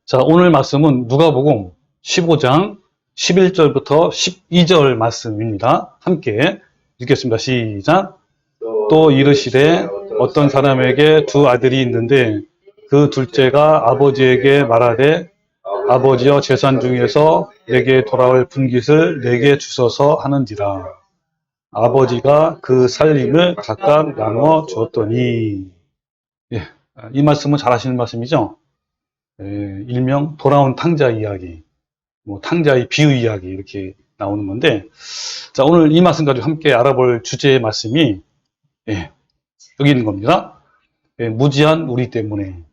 자, 오늘 말씀은 누가복음 15장 11절부터 12절 말씀입니다. 함께 읽겠습니다. 시작. 또 이르시되 어떤 사람에게 두 아들이 있는데 그 둘째가 아버지에게 말하되 아버지여 재산 중에서 내게 돌아올 분깃을 내게 주소서 하는지라. 아버지가 그 살림을 각각 나누어 주었더니. 예, 이 말씀은 잘 아시는 말씀이죠. 일명 돌아온 탕자 이야기, 탕자의 비유 이야기 이렇게 나오는 건데, 자, 오늘 이 말씀 가지고 함께 알아볼 주제의 말씀이 여기 있는 겁니다. 무지한 우리 때문에,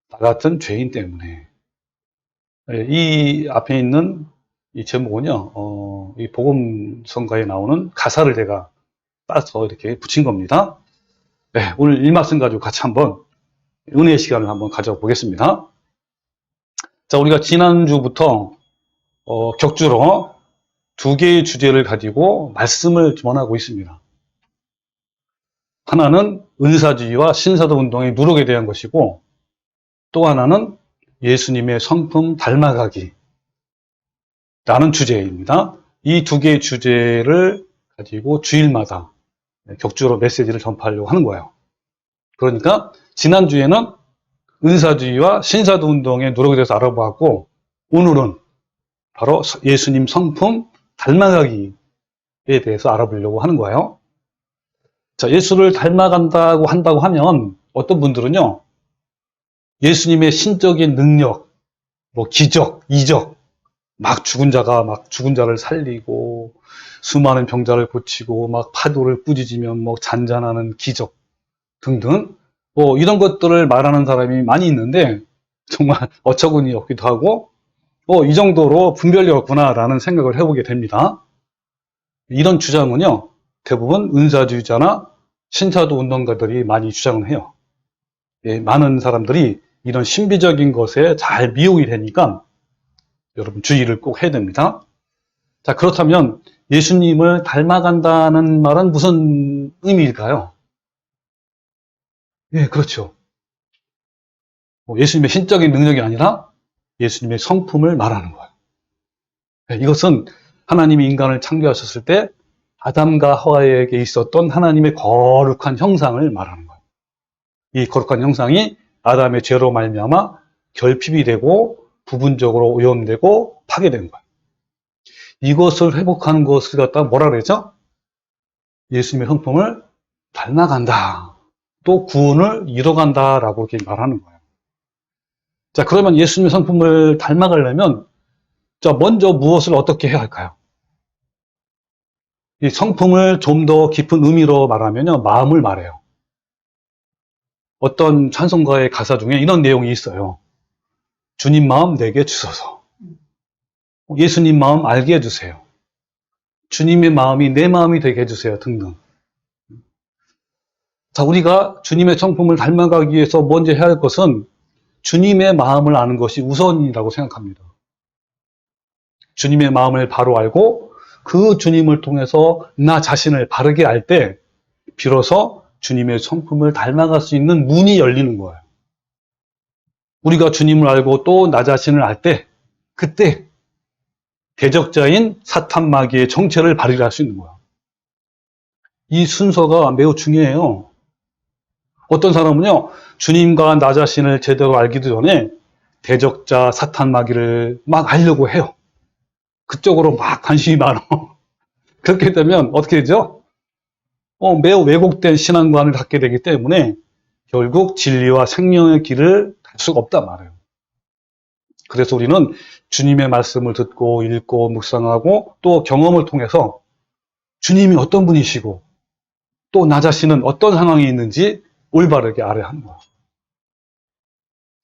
나 같은 죄인 때문에. 이 앞에 있는 이 제목은요, 이 복음성가에 나오는 가사를 제가 따서 이렇게 붙인 겁니다. 오늘 이 말씀 가지고 같이 한번 은혜의 시간을 한번 가져보겠습니다. 자, 우리가 지난주부터 격주로 두 개의 주제를 가지고 말씀을 전하고 있습니다. 하나는 은사주의와 신사도 운동의 누룩에 대한 것이고, 또 하나는 예수님의 성품 닮아가기 라는 주제입니다. 이 두 개의 주제를 가지고 주일마다 격주로 메시지를 전파하려고 하는 거예요. 그러니까 지난주에는 은사주의와 신사도 운동의 누룩에 대해서 알아보았고, 오늘은 바로 예수님 성품 닮아가기에 대해서 알아보려고 하는 거예요. 자, 예수를 닮아간다고 한다고 하면 어떤 분들은요, 예수님의 신적인 능력, 기적, 이적, 막 죽은 자를 살리고, 수많은 병자를 고치고, 막 파도를 꾸짖으면 잔잔하는 기적 등등, 이런 것들을 말하는 사람이 많이 있는데, 정말 어처구니 없기도 하고, 이 정도로 분별이 없구나라는 생각을 해보게 됩니다. 이런 주장은요, 대부분 은사주의자나 신사도 운동가들이 많이 주장을 해요. 많은 사람들이 이런 신비적인 것에 잘 미혹이 되니까 여러분 주의를 꼭 해야 됩니다. 자, 그렇다면 예수님을 닮아간다는 말은 무슨 의미일까요? 그렇죠. 예수님의 신적인 능력이 아니라 예수님의 성품을 말하는 거예요. 이것은 하나님이 인간을 창조하셨을 때 아담과 하와에게 있었던 하나님의 거룩한 형상을 말하는 거예요. 이 거룩한 형상이 아담의 죄로 말미암아 결핍이 되고 부분적으로 오염되고 파괴된 거예요. 이것을 회복하는 것을 갖다가 뭐라 그러죠? 예수님의 성품을 닮아간다. 또 구원을 이뤄간다라고 이렇게 말하는 거예요. 자, 그러면 예수님의 성품을 닮아가려면 자, 먼저 무엇을 어떻게 해야 할까요? 이 성품을 좀 더 깊은 의미로 말하면요, 마음을 말해요. 어떤 찬송가의 가사 중에 이런 내용이 있어요. 주님 마음 내게 주소서. 예수님 마음 알게 해주세요. 주님의 마음이 내 마음이 되게 해주세요. 등등. 자, 우리가 주님의 성품을 닮아가기 위해서 먼저 해야 할 것은 주님의 마음을 아는 것이 우선이라고 생각합니다. 주님의 마음을 바로 알고 그 주님을 통해서 나 자신을 바르게 알 때 비로소 주님의 성품을 닮아갈 수 있는 문이 열리는 거예요. 우리가 주님을 알고 또 나 자신을 알 때 그때 대적자인 사탄 마귀의 정체를 발휘할 수 있는 거예요. 이 순서가 매우 중요해요. 어떤 사람은요, 주님과 나 자신을 제대로 알기도 전에 대적자 사탄 마귀를 막 알려고 해요. 그쪽으로 막 관심이 많아. 그렇게 되면 어떻게 되죠? 매우 왜곡된 신앙관을 갖게 되기 때문에 결국 진리와 생명의 길을 갈 수가 없단 말이에요. 그래서 우리는 주님의 말씀을 듣고 읽고 묵상하고 또 경험을 통해서 주님이 어떤 분이시고 또 나 자신은 어떤 상황에 있는지 올바르게 알아야 하는 거예요.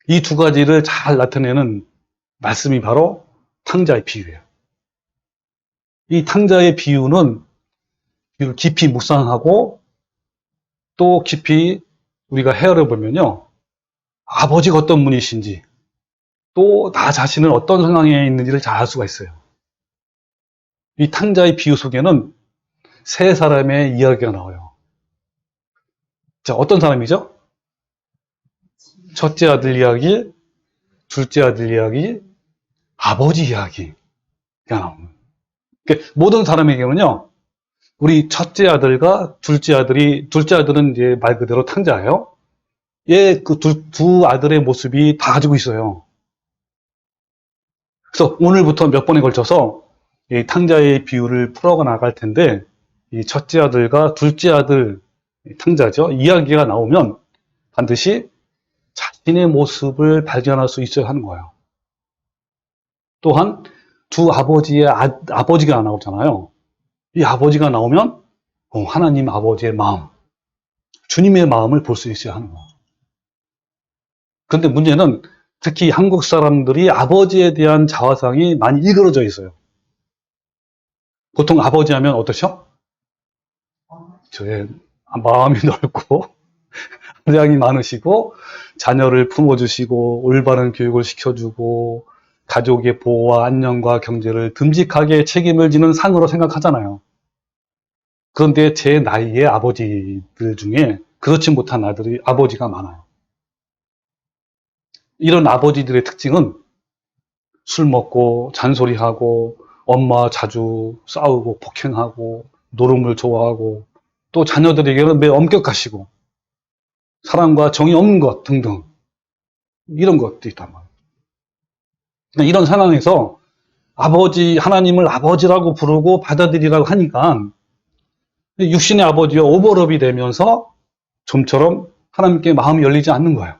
이 두 가지를 잘 나타내는 말씀이 바로 탕자의 비유예요. 이 탕자의 비유는 깊이 묵상하고 또 깊이 우리가 헤아려 보면요, 아버지가 어떤 분이신지 또 나 자신은 어떤 상황에 있는지를 잘 알 수가 있어요. 이 탕자의 비유 속에는 세 사람의 이야기가 나와요. 자, 어떤 사람이죠? 첫째 아들 이야기, 둘째 아들 이야기, 아버지 이야기가 나오는. 그러니까 모든 사람에게는요, 우리 첫째 아들과 둘째 아들은 이제 말 그대로 탕자예요. 얘 그 두 아들의 모습이 다 가지고 있어요. 그래서 오늘부터 몇 번에 걸쳐서 이 탕자의 비유를 풀어가 나갈 텐데, 이 첫째 아들과 둘째 아들, 탕자죠. 이야기가 나오면 반드시 자신의 모습을 발견할 수 있어야 하는 거예요. 또한 두 아버지의 아버지가 나오잖아요. 이 아버지가 나오면 하나님 아버지의 마음, 주님의 마음을 볼 수 있어야 하는 거예요. 그런데 문제는 특히 한국 사람들이 아버지에 대한 자화상이 많이 일그러져 있어요. 보통 아버지 하면 어떠셔? 저의 마음이 넓고 분량이 많으시고 자녀를 품어주시고 올바른 교육을 시켜주고 가족의 보호와 안녕과 경제를 듬직하게 책임을 지는 상으로 생각하잖아요. 그런데 제 나이의 아버지들 중에 그렇지 못한 아버지가 많아요. 이런 아버지들의 특징은 술 먹고 잔소리하고 엄마와 자주 싸우고 폭행하고 노름을 좋아하고 또 자녀들에게는 매우 엄격하시고 사랑과 정이 없는 것 등등 이런 것도 있단 말이에요. 그러니까 이런 상황에서 하나님을 아버지라고 부르고 받아들이라고 하니까 육신의 아버지와 오버랩이 되면서 좀처럼 하나님께 마음이 열리지 않는 거예요.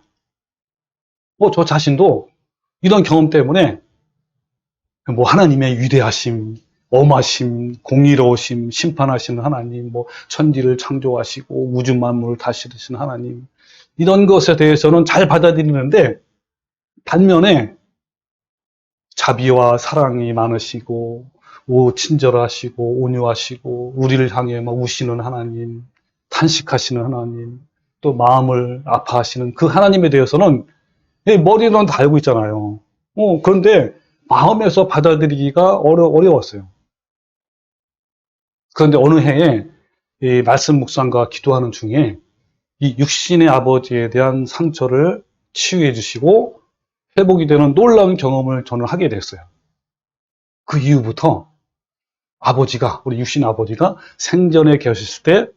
저 자신도 이런 경험 때문에 하나님의 위대하심, 엄하심, 공의로우심, 심판하시는 하나님, 천지를 창조하시고 우주 만물을 다스리시는 하나님, 이런 것에 대해서는 잘 받아들이는데 반면에 자비와 사랑이 많으시고 친절하시고 온유하시고 우리를 향해 우시는 하나님, 탄식하시는 하나님, 또 마음을 아파하시는 그 하나님에 대해서는 머리로는 다 알고 있잖아요. 그런데 마음에서 받아들이기가 어려웠어요. 그런데 어느 해에 이 말씀 묵상과 기도하는 중에 이 육신의 아버지에 대한 상처를 치유해 주시고 회복이 되는 놀라운 경험을 저는 하게 됐어요. 그 이후부터 우리 육신 아버지가 생전에 계셨을 때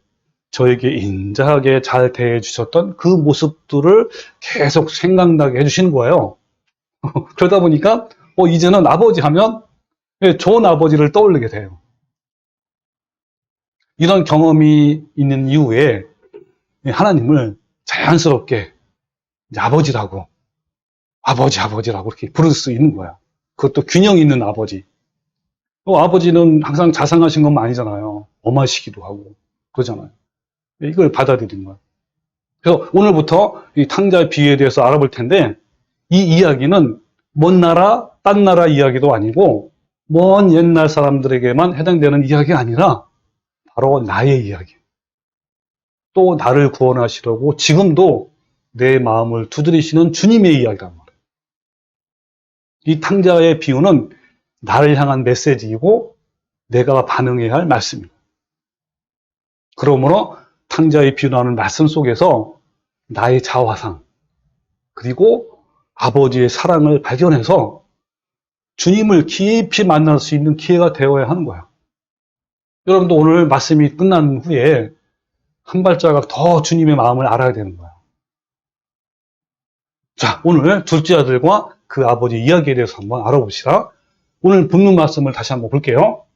저에게 인자하게 잘 대해 주셨던 그 모습들을 계속 생각나게 해주시는 거예요. 그러다 보니까 이제는 아버지 하면 좋은 아버지를 떠올리게 돼요. 이런 경험이 있는 이후에 하나님을 자연스럽게 이제 아버지라고 이렇게 부를 수 있는 거야. 그것도 균형 있는 아버지. 아버지는 항상 자상하신 것만 아니잖아요. 엄하시기도 하고 그러잖아요. 이걸 받아들이는 거야. 그래서 오늘부터 이 탕자의 비유에 대해서 알아볼 텐데 이 이야기는 먼 나라, 딴 나라 이야기도 아니고 먼 옛날 사람들에게만 해당되는 이야기가 아니라 바로 나의 이야기. 또 나를 구원하시려고 지금도 내 마음을 두드리시는 주님의 이야기란 말이에요. 이 탕자의 비유는 나를 향한 메시지이고 내가 반응해야 할 말씀입니다. 그러므로 탕자의 비유라는 말씀 속에서 나의 자화상 그리고 아버지의 사랑을 발견해서 주님을 깊이 만날 수 있는 기회가 되어야 하는 거예요. 여러분도 오늘 말씀이 끝난 후에 한 발자국 더 주님의 마음을 알아야 되는 거예요. 자, 오늘 둘째 아들과 그 아버지 이야기에 대해서 한번 알아봅시다. 오늘 본문 말씀을 다시 한번 볼게요.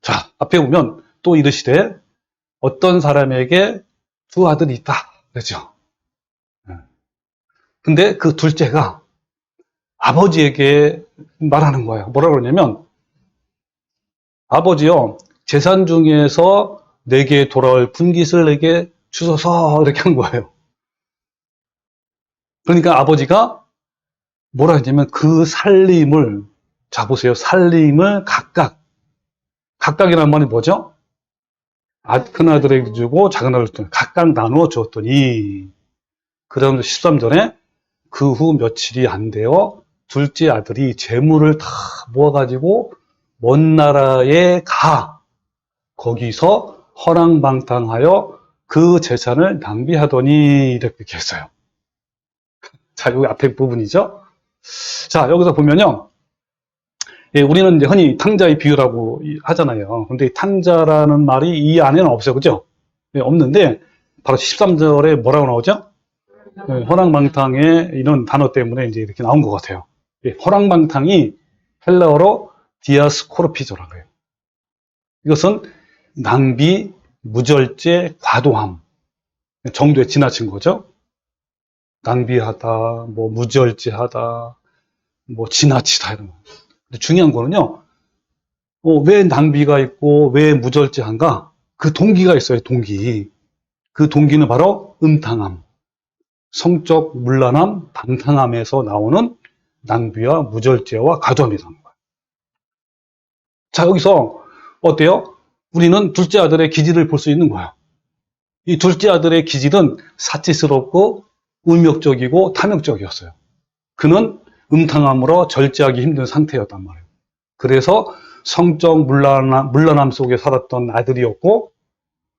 자, 앞에 보면 또 이르시되 어떤 사람에게 두 아들이 있다. 그렇죠? 근데 그 둘째가 아버지에게 말하는 거예요. 뭐라 그러냐면 아버지요, 재산 중에서 내게 돌아올 분깃을 내게 주소서 이렇게 한 거예요. 그러니까 아버지가 뭐라 했냐면 그 살림을 자 보세요. 살림을 각각이란 말이 뭐죠? 큰 아들에게 주고 작은 아들에게 주고 각각 나누어 주었더니 그 다음 13절에 그 후 며칠이 안 되어 둘째 아들이 재물을 다 모아가지고 먼 나라에 거기서 허랑방탕하여 그 재산을 낭비하더니 이렇게 했어요. 자, 여기 앞에 부분이죠. 자, 여기서 보면요. 예, 우리는 이제 흔히 탕자의 비유라고 하잖아요. 근데 탕자라는 말이 이 안에는 없어요. 그죠? 예, 없는데, 바로 13절에 뭐라고 나오죠? 예, 허랑방탕의 이런 단어 때문에 이제 이렇게 나온 것 같아요. 예, 허랑방탕이 헬라어로 디아스코르피조라고 해요. 이것은 낭비, 무절제, 과도함 정도에 지나친 거죠. 낭비하다, 뭐 무절제하다, 뭐 지나치다 이런 거. 근데 중요한 거는요. 왜 낭비가 있고 왜 무절제한가? 그 동기가 있어요. 동기. 그 동기는 바로 음탕함, 성적 문란함, 방탕함에서 나오는 낭비와 무절제와 과도함이라는 거예요. 자, 여기서 어때요? 우리는 둘째 아들의 기질을 볼 수 있는 거예요. 이 둘째 아들의 기질은 사치스럽고 음욕적이고 탐욕적이었어요. 그는 음탕함으로 절제하기 힘든 상태였단 말이에요. 그래서 성적 문란함 속에 살았던 아들이었고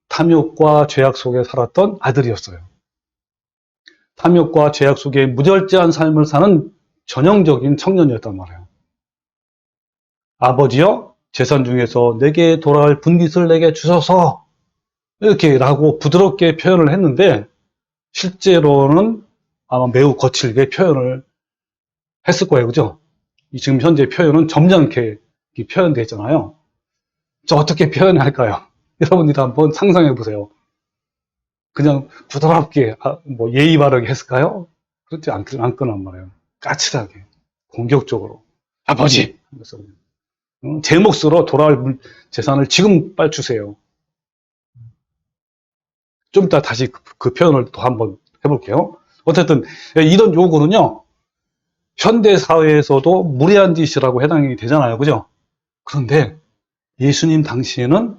탐욕과 죄악 속에 살았던 아들이었어요. 탐욕과 죄악 속에 무절제한 삶을 사는 전형적인 청년이었단 말이에요. 아버지여, 재산 중에서 내게 돌아갈 분깃을 내게 주소서 이렇게 라고 부드럽게 표현을 했는데 실제로는 아마 매우 거칠게 표현을 했을 거예요. 그죠? 지금 현재 표현은 점잖게 표현되어 있잖아요. 저 어떻게 표현할까요? 여러분들이 한번 상상해 보세요. 그냥 부드럽게 뭐 예의 바르게 했을까요? 그렇지 않거란 말이에요. 까칠하게 공격적으로 아버지 그래서 제 몫으로 돌아올 재산을 지금 빨리 주세요. 좀 이따 다시 그 표현을 또 한번 해볼게요. 어쨌든 이런 요구는요. 현대 사회에서도 무례한 짓이라고 해당이 되잖아요. 그죠? 그런데 예수님 당시에는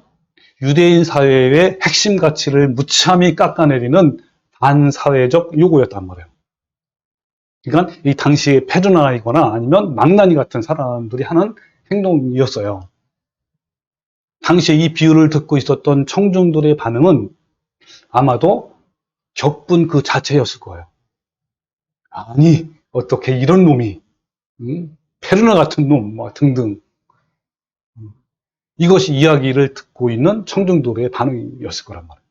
유대인 사회의 핵심 가치를 무참히 깎아내리는 반사회적 요구였단 말이에요. 그러니까 이 당시에 페르나이거나 아니면 망나니 같은 사람들이 하는 행동이었어요. 당시에 이 비유를 듣고 있었던 청중들의 반응은 아마도 격분 그 자체였을 거예요. 아니, 어떻게 이런 놈이, 페르나 같은 놈, 뭐 등등. 이것이 이야기를 듣고 있는 청중들의 반응이었을 거란 말이에요.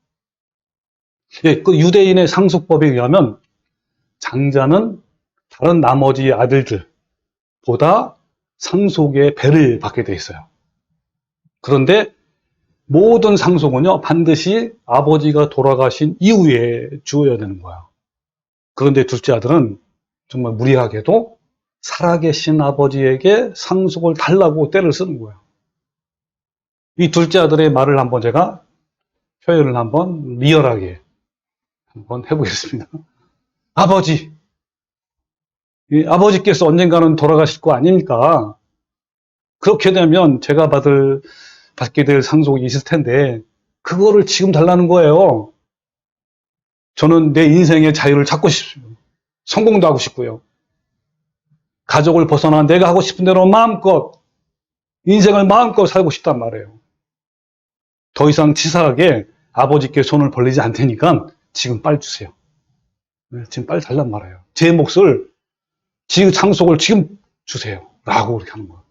예, 그 유대인의 상속법에 의하면 장자는 다른 나머지 아들들보다 상속의 배를 받게 돼 있어요. 그런데 모든 상속은요, 반드시 아버지가 돌아가신 이후에 주어야 되는 거야. 그런데 둘째 아들은 정말 무리하게도 살아계신 아버지에게 상속을 달라고 떼를 쓰는 거예요. 이 둘째 아들의 말을 한번 제가 표현을 한번 리얼하게 한번 해보겠습니다. 아버지, 아버지께서 언젠가는 돌아가실 거 아닙니까? 그렇게 되면 제가 받게 될 상속이 있을 텐데 그거를 지금 달라는 거예요. 저는 내 인생의 자유를 찾고 싶어요. 성공도 하고 싶고요. 가족을 벗어나 내가 하고 싶은 대로 마음껏 인생을 마음껏 살고 싶단 말이에요. 더 이상 치사하게 아버지께 손을 벌리지 않을 테니까 지금 빨리 주세요. 지금 빨리 달란 말이에요. 제 몫을 지금 상속을 지금 주세요. 라고 그렇게 하는 거예요.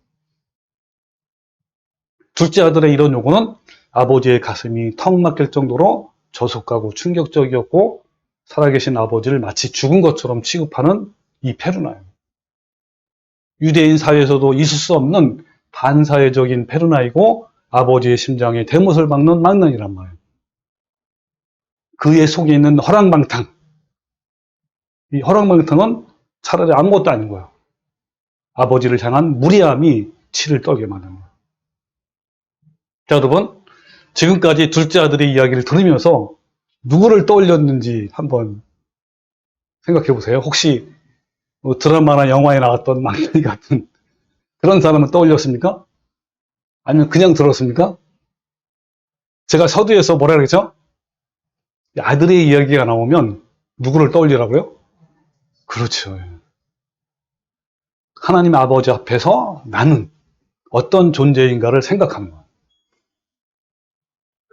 둘째 아들의 이런 요구는 아버지의 가슴이 턱 막힐 정도로 저속하고 충격적이었고 살아계신 아버지를 마치 죽은 것처럼 취급하는 이 페르나예요. 유대인 사회에서도 있을 수 없는 반사회적인 페르나이고 아버지의 심장에 대못을 박는 망난이란 말이에요. 그의 속에 있는 허랑방탕. 이 허랑방탕은 차라리 아무것도 아닌 거예요. 아버지를 향한 무리함이 치를 떨게 만드는 거예요. 자, 여러분. 지금까지 둘째 아들의 이야기를 들으면서 누구를 떠올렸는지 한번 생각해 보세요. 혹시 뭐 드라마나 영화에 나왔던 망나니 같은 그런 사람을 떠올렸습니까? 아니면 그냥 들었습니까? 제가 서두에서 뭐라 그랬죠? 아들의 이야기가 나오면 누구를 떠올리라고요? 그렇죠. 하나님의 아버지 앞에서 나는 어떤 존재인가를 생각하는 거예요.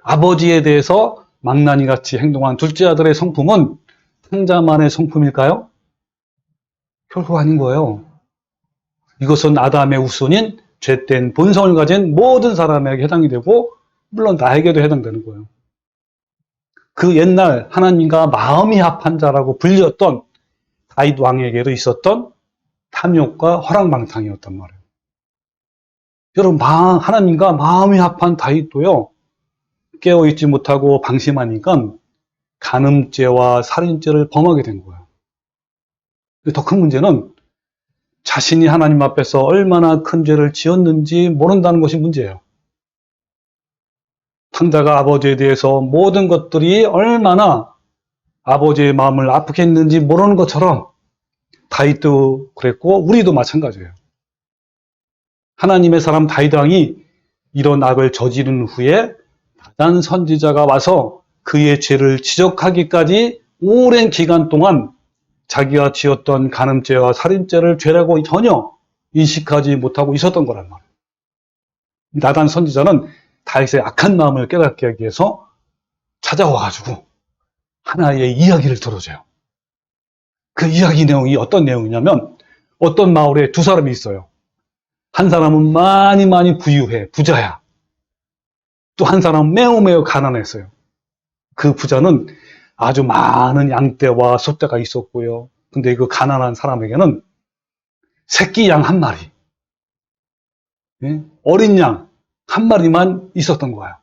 아버지에 대해서 망나니 같이 행동한 둘째 아들의 성품은 탕자만의 성품일까요? 결코 아닌 거예요. 이것은 아담의 후손인 죄된 본성을 가진 모든 사람에게 해당이 되고 물론 나에게도 해당되는 거예요. 그 옛날 하나님과 마음이 합한 자라고 불렸던 다윗 왕에게도 있었던 탐욕과 허랑방탕이었단 말이에요. 여러분, 하나님과 마음이 합한 다윗도요, 깨어있지 못하고 방심하니까 간음죄와 살인죄를 범하게 된 거예요. 더 큰 문제는 자신이 하나님 앞에서 얼마나 큰 죄를 지었는지 모른다는 것이 문제예요. 탕자가 아버지에 대해서 모든 것들이 얼마나 아버지의 마음을 아프게 했는지 모르는 것처럼 다윗도 그랬고 우리도 마찬가지예요. 하나님의 사람 다윗 왕이 이런 악을 저지른 후에 나단 선지자가 와서 그의 죄를 지적하기까지 오랜 기간 동안 자기가 지었던 간음죄와 살인죄를 죄라고 전혀 인식하지 못하고 있었던 거란 말이에요. 나단 선지자는 다윗의 악한 마음을 깨닫게 하기 위해서 찾아와가지고 하나의 이야기를 들어줘요. 그 이야기 내용이 어떤 내용이냐면 어떤 마을에 두 사람이 있어요. 한 사람은 많이 부유해, 부자야. 또 한 사람은 매우 가난했어요. 그 부자는 아주 많은 양떼와 소떼가 있었고요. 근데 그 가난한 사람에게는 새끼 양 한 마리, 어린 양 한 마리만 있었던 거예요.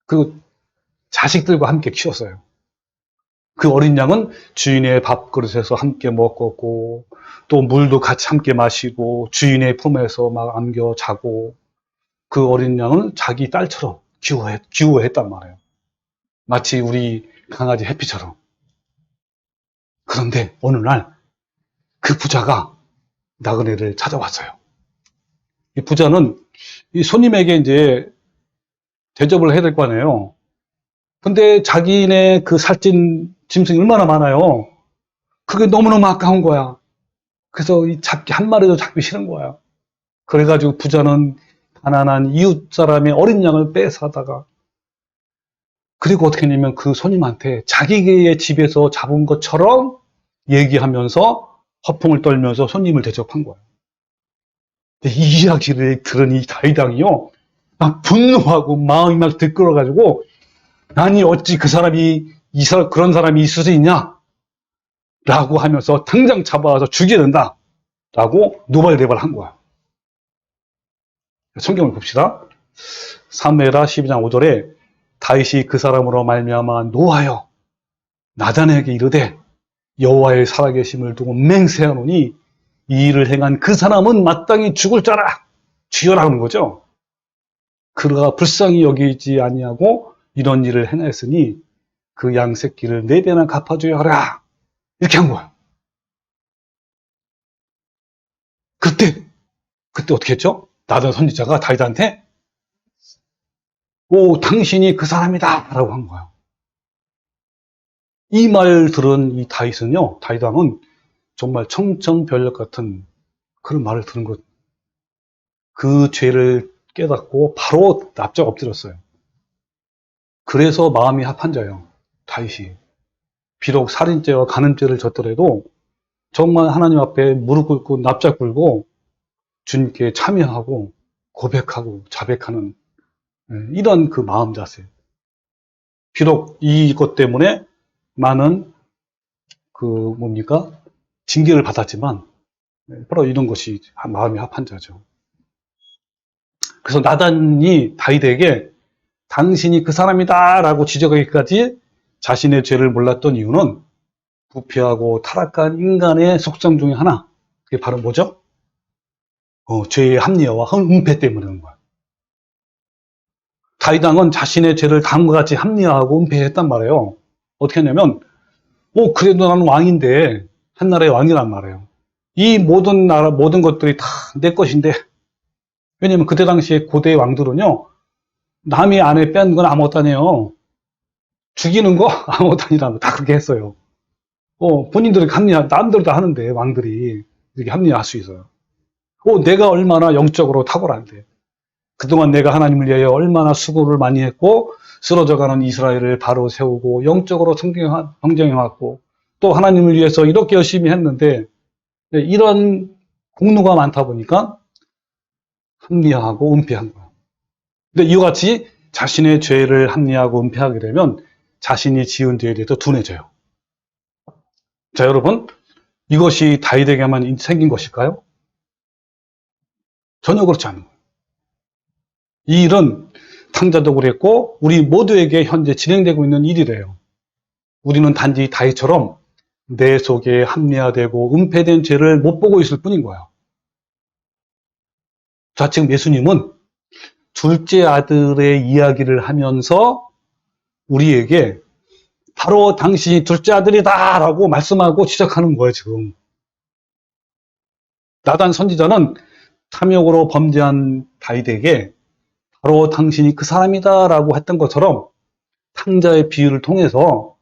그 자식들과 함께 키웠어요. 그 어린 양은 주인의 밥그릇에서 함께 먹었고 또 물도 같이 함께 마시고 주인의 품에서 막 안겨 자고 그 어린 양은 자기 딸처럼 귀여워했단 말이에요. 마치 우리 강아지 해피처럼. 그런데 어느 날 그 부자가 나그네를 찾아왔어요. 이 부자는 이 손님에게 이제 대접을 해야 될 거 아니에요. 근데 자기네 그 살찐 짐승이 얼마나 많아요. 그게 너무너무 아까운 거야. 그래서 한 마리도 잡기 싫은 거야. 그래가지고 부자는 가난한 이웃 사람의 어린 양을 빼사다가 그리고 어떻게 했냐면 그 손님한테 자기의 집에서 잡은 것처럼 얘기하면서 허풍을 떨면서 손님을 대접한 거예요. 근데 이 이야기를 들은 이 다윗 왕이요, 막 분노하고 마음이 막 들끓어가지고 아니 어찌 그런 사람이 있을 수 있냐? 라고 하면서 당장 잡아와서 죽여야 된다. 라고 노발대발한 거야. 성경을 봅시다. 사무엘하 12장 5절에 다윗이 그 사람으로 말미암아 노하여 나단에게 이르되 여호와의 살아계심을 두고 맹세하노니 이 일을 행한 그 사람은 마땅히 죽을 자라. 죽여라는 거죠. 그가 불쌍히 여기지 아니하고 이런 일을 행하였으니 그 양 새끼를 4배나 갚아줘야 하라. 이렇게 한 거야. 그때 어떻게 했죠? 나단 선지자가 다윗한테 당신이 그 사람이다 라고 한 거야. 이 말 들은 이 다윗 왕은 정말 청천벽력 같은 그런 말을 들은 것. 그 죄를 깨닫고 바로 납작 엎드렸어요. 그래서 마음이 합한 자예요. 다윗이. 비록 살인죄와 간음죄를 졌더라도 정말 하나님 앞에 무릎 꿇고 납작 꿇고 주님께 참여하고 고백하고 자백하는 이런 그 마음 자세. 비록 이것 때문에 많은 징계를 받았지만 바로 이런 것이 마음이 합한 자죠. 그래서 나단이 다윗에게 당신이 그 사람이다 라고 지적하기까지 자신의 죄를 몰랐던 이유는 부패하고 타락한 인간의 속성 중에 하나. 그게 바로 뭐죠? 죄의 합리화와 은폐 때문에 그런 거야. 다윗 왕은 자신의 죄를 다음과 같이 합리화하고 은폐했단 말이에요. 어떻게 했냐면 그래도 나는 왕인데 한 나라의 왕이란 말이에요. 이 모든 것들이 다 내 것인데 왜냐면 그때 당시에 고대 왕들은요 남의 아내 뺀 건 아무것도 아니에요. 죽이는 거 아무것도 아니라고 다 그렇게 했어요. 본인들이 남들도 하는데 왕들이 이렇게 합리화할 수 있어요. 내가 얼마나 영적으로 탁월한데 그동안 내가 하나님을 위하여 얼마나 수고를 많이 했고 쓰러져가는 이스라엘을 바로 세우고 영적으로 성경해왔고 또 하나님을 위해서 이렇게 열심히 했는데 네, 이런 공로가 많다 보니까 합리화하고 은폐한 거예요. 근데 이와 같이 자신의 죄를 합리화하고 은폐하게 되면 자신이 지은 죄에 대해서 둔해져요. 자, 여러분, 이것이 다윗에게만 생긴 것일까요? 전혀 그렇지 않은 거예요. 이 일은 탕자도 그랬고 우리 모두에게 현재 진행되고 있는 일이래요. 우리는 단지 다윗처럼 내 속에 합리화되고 은폐된 죄를 못 보고 있을 뿐인 거예요. 자, 지금 예수님은 둘째 아들의 이야기를 하면서 우리에게 바로 당신이 둘째 아들이다 라고 말씀하고 시작하는 거예요, 지금. 나단 선지자는 탐욕으로 범죄한 다윗에게 바로 당신이 그 사람이다 라고 했던 것처럼 탕자의 비유를 통해서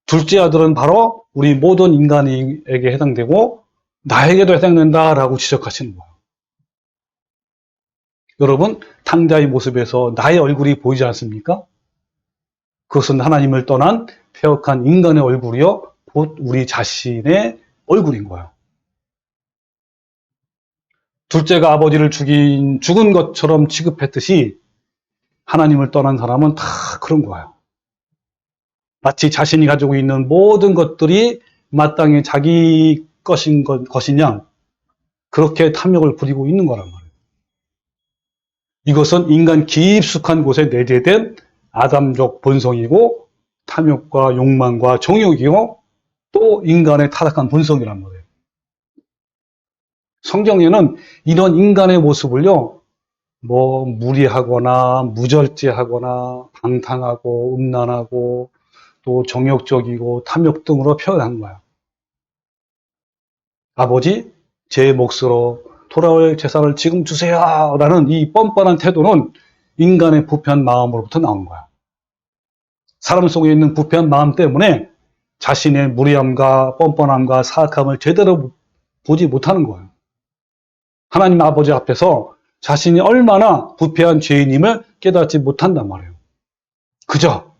둘째 아들은 바로 우리 모든 인간에게 해당되고 나에게도 해당된다 라고 지적하시는 거예요. 여러분, 탕자의 모습에서 나의 얼굴이 보이지 않습니까? 그것은 하나님을 떠난 폐역한 인간의 얼굴이요, 곧 우리 자신의 얼굴인 거예요. 둘째가 아버지를 죽은 것처럼 취급했듯이 하나님을 떠난 사람은 다 그런 거예요. 마치 자신이 가지고 있는 모든 것들이 마땅히 자기 것이냐, 그렇게 탐욕을 부리고 있는 거란 말이에요. 이것은 인간 깊숙한 곳에 내재된 아담적 본성이고 탐욕과 욕망과 정욕이고 또 인간의 타락한 본성이란 말이에요. 성경에는 이런 인간의 모습을요, 무리하거나 무절제하거나 방탕하고 음란하고 또 정욕적이고 탐욕 등으로 표현한 거예요. 아버지, 제 몫으로 돌아올 재산을 지금 주세요 라는 이 뻔뻔한 태도는 인간의 부패한 마음으로부터 나온 거야. 사람 속에 있는 부패한 마음 때문에 자신의 무리함과 뻔뻔함과 사악함을 제대로 보지 못하는 거예요. 하나님 아버지 앞에서 자신이 얼마나 부패한 죄인임을 깨닫지 못한단 말이에요. 그저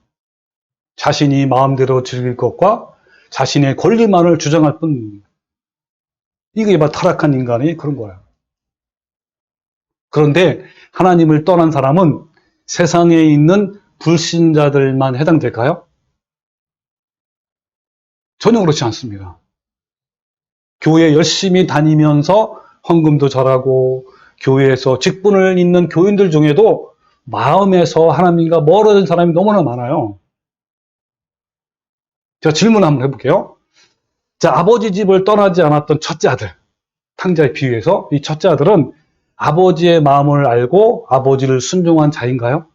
자신이 마음대로 즐길 것과 자신의 권리만을 주장할 뿐. 이게 바로 타락한 인간이 그런 거예요. 그런데 하나님을 떠난 사람은 세상에 있는 불신자들만 해당될까요? 전혀 그렇지 않습니다. 교회 열심히 다니면서 헌금도 잘하고 교회에서 직분을 잇는 교인들 중에도 마음에서 하나님과 멀어진 사람이 너무나 많아요. 제가 질문 한번 해볼게요. 자, 아버지 집을 떠나지 않았던 첫째 아들, 탕자의 비유에서 이 첫째 아들은 아버지의 마음을 알고 아버지를 순종한 자인가요?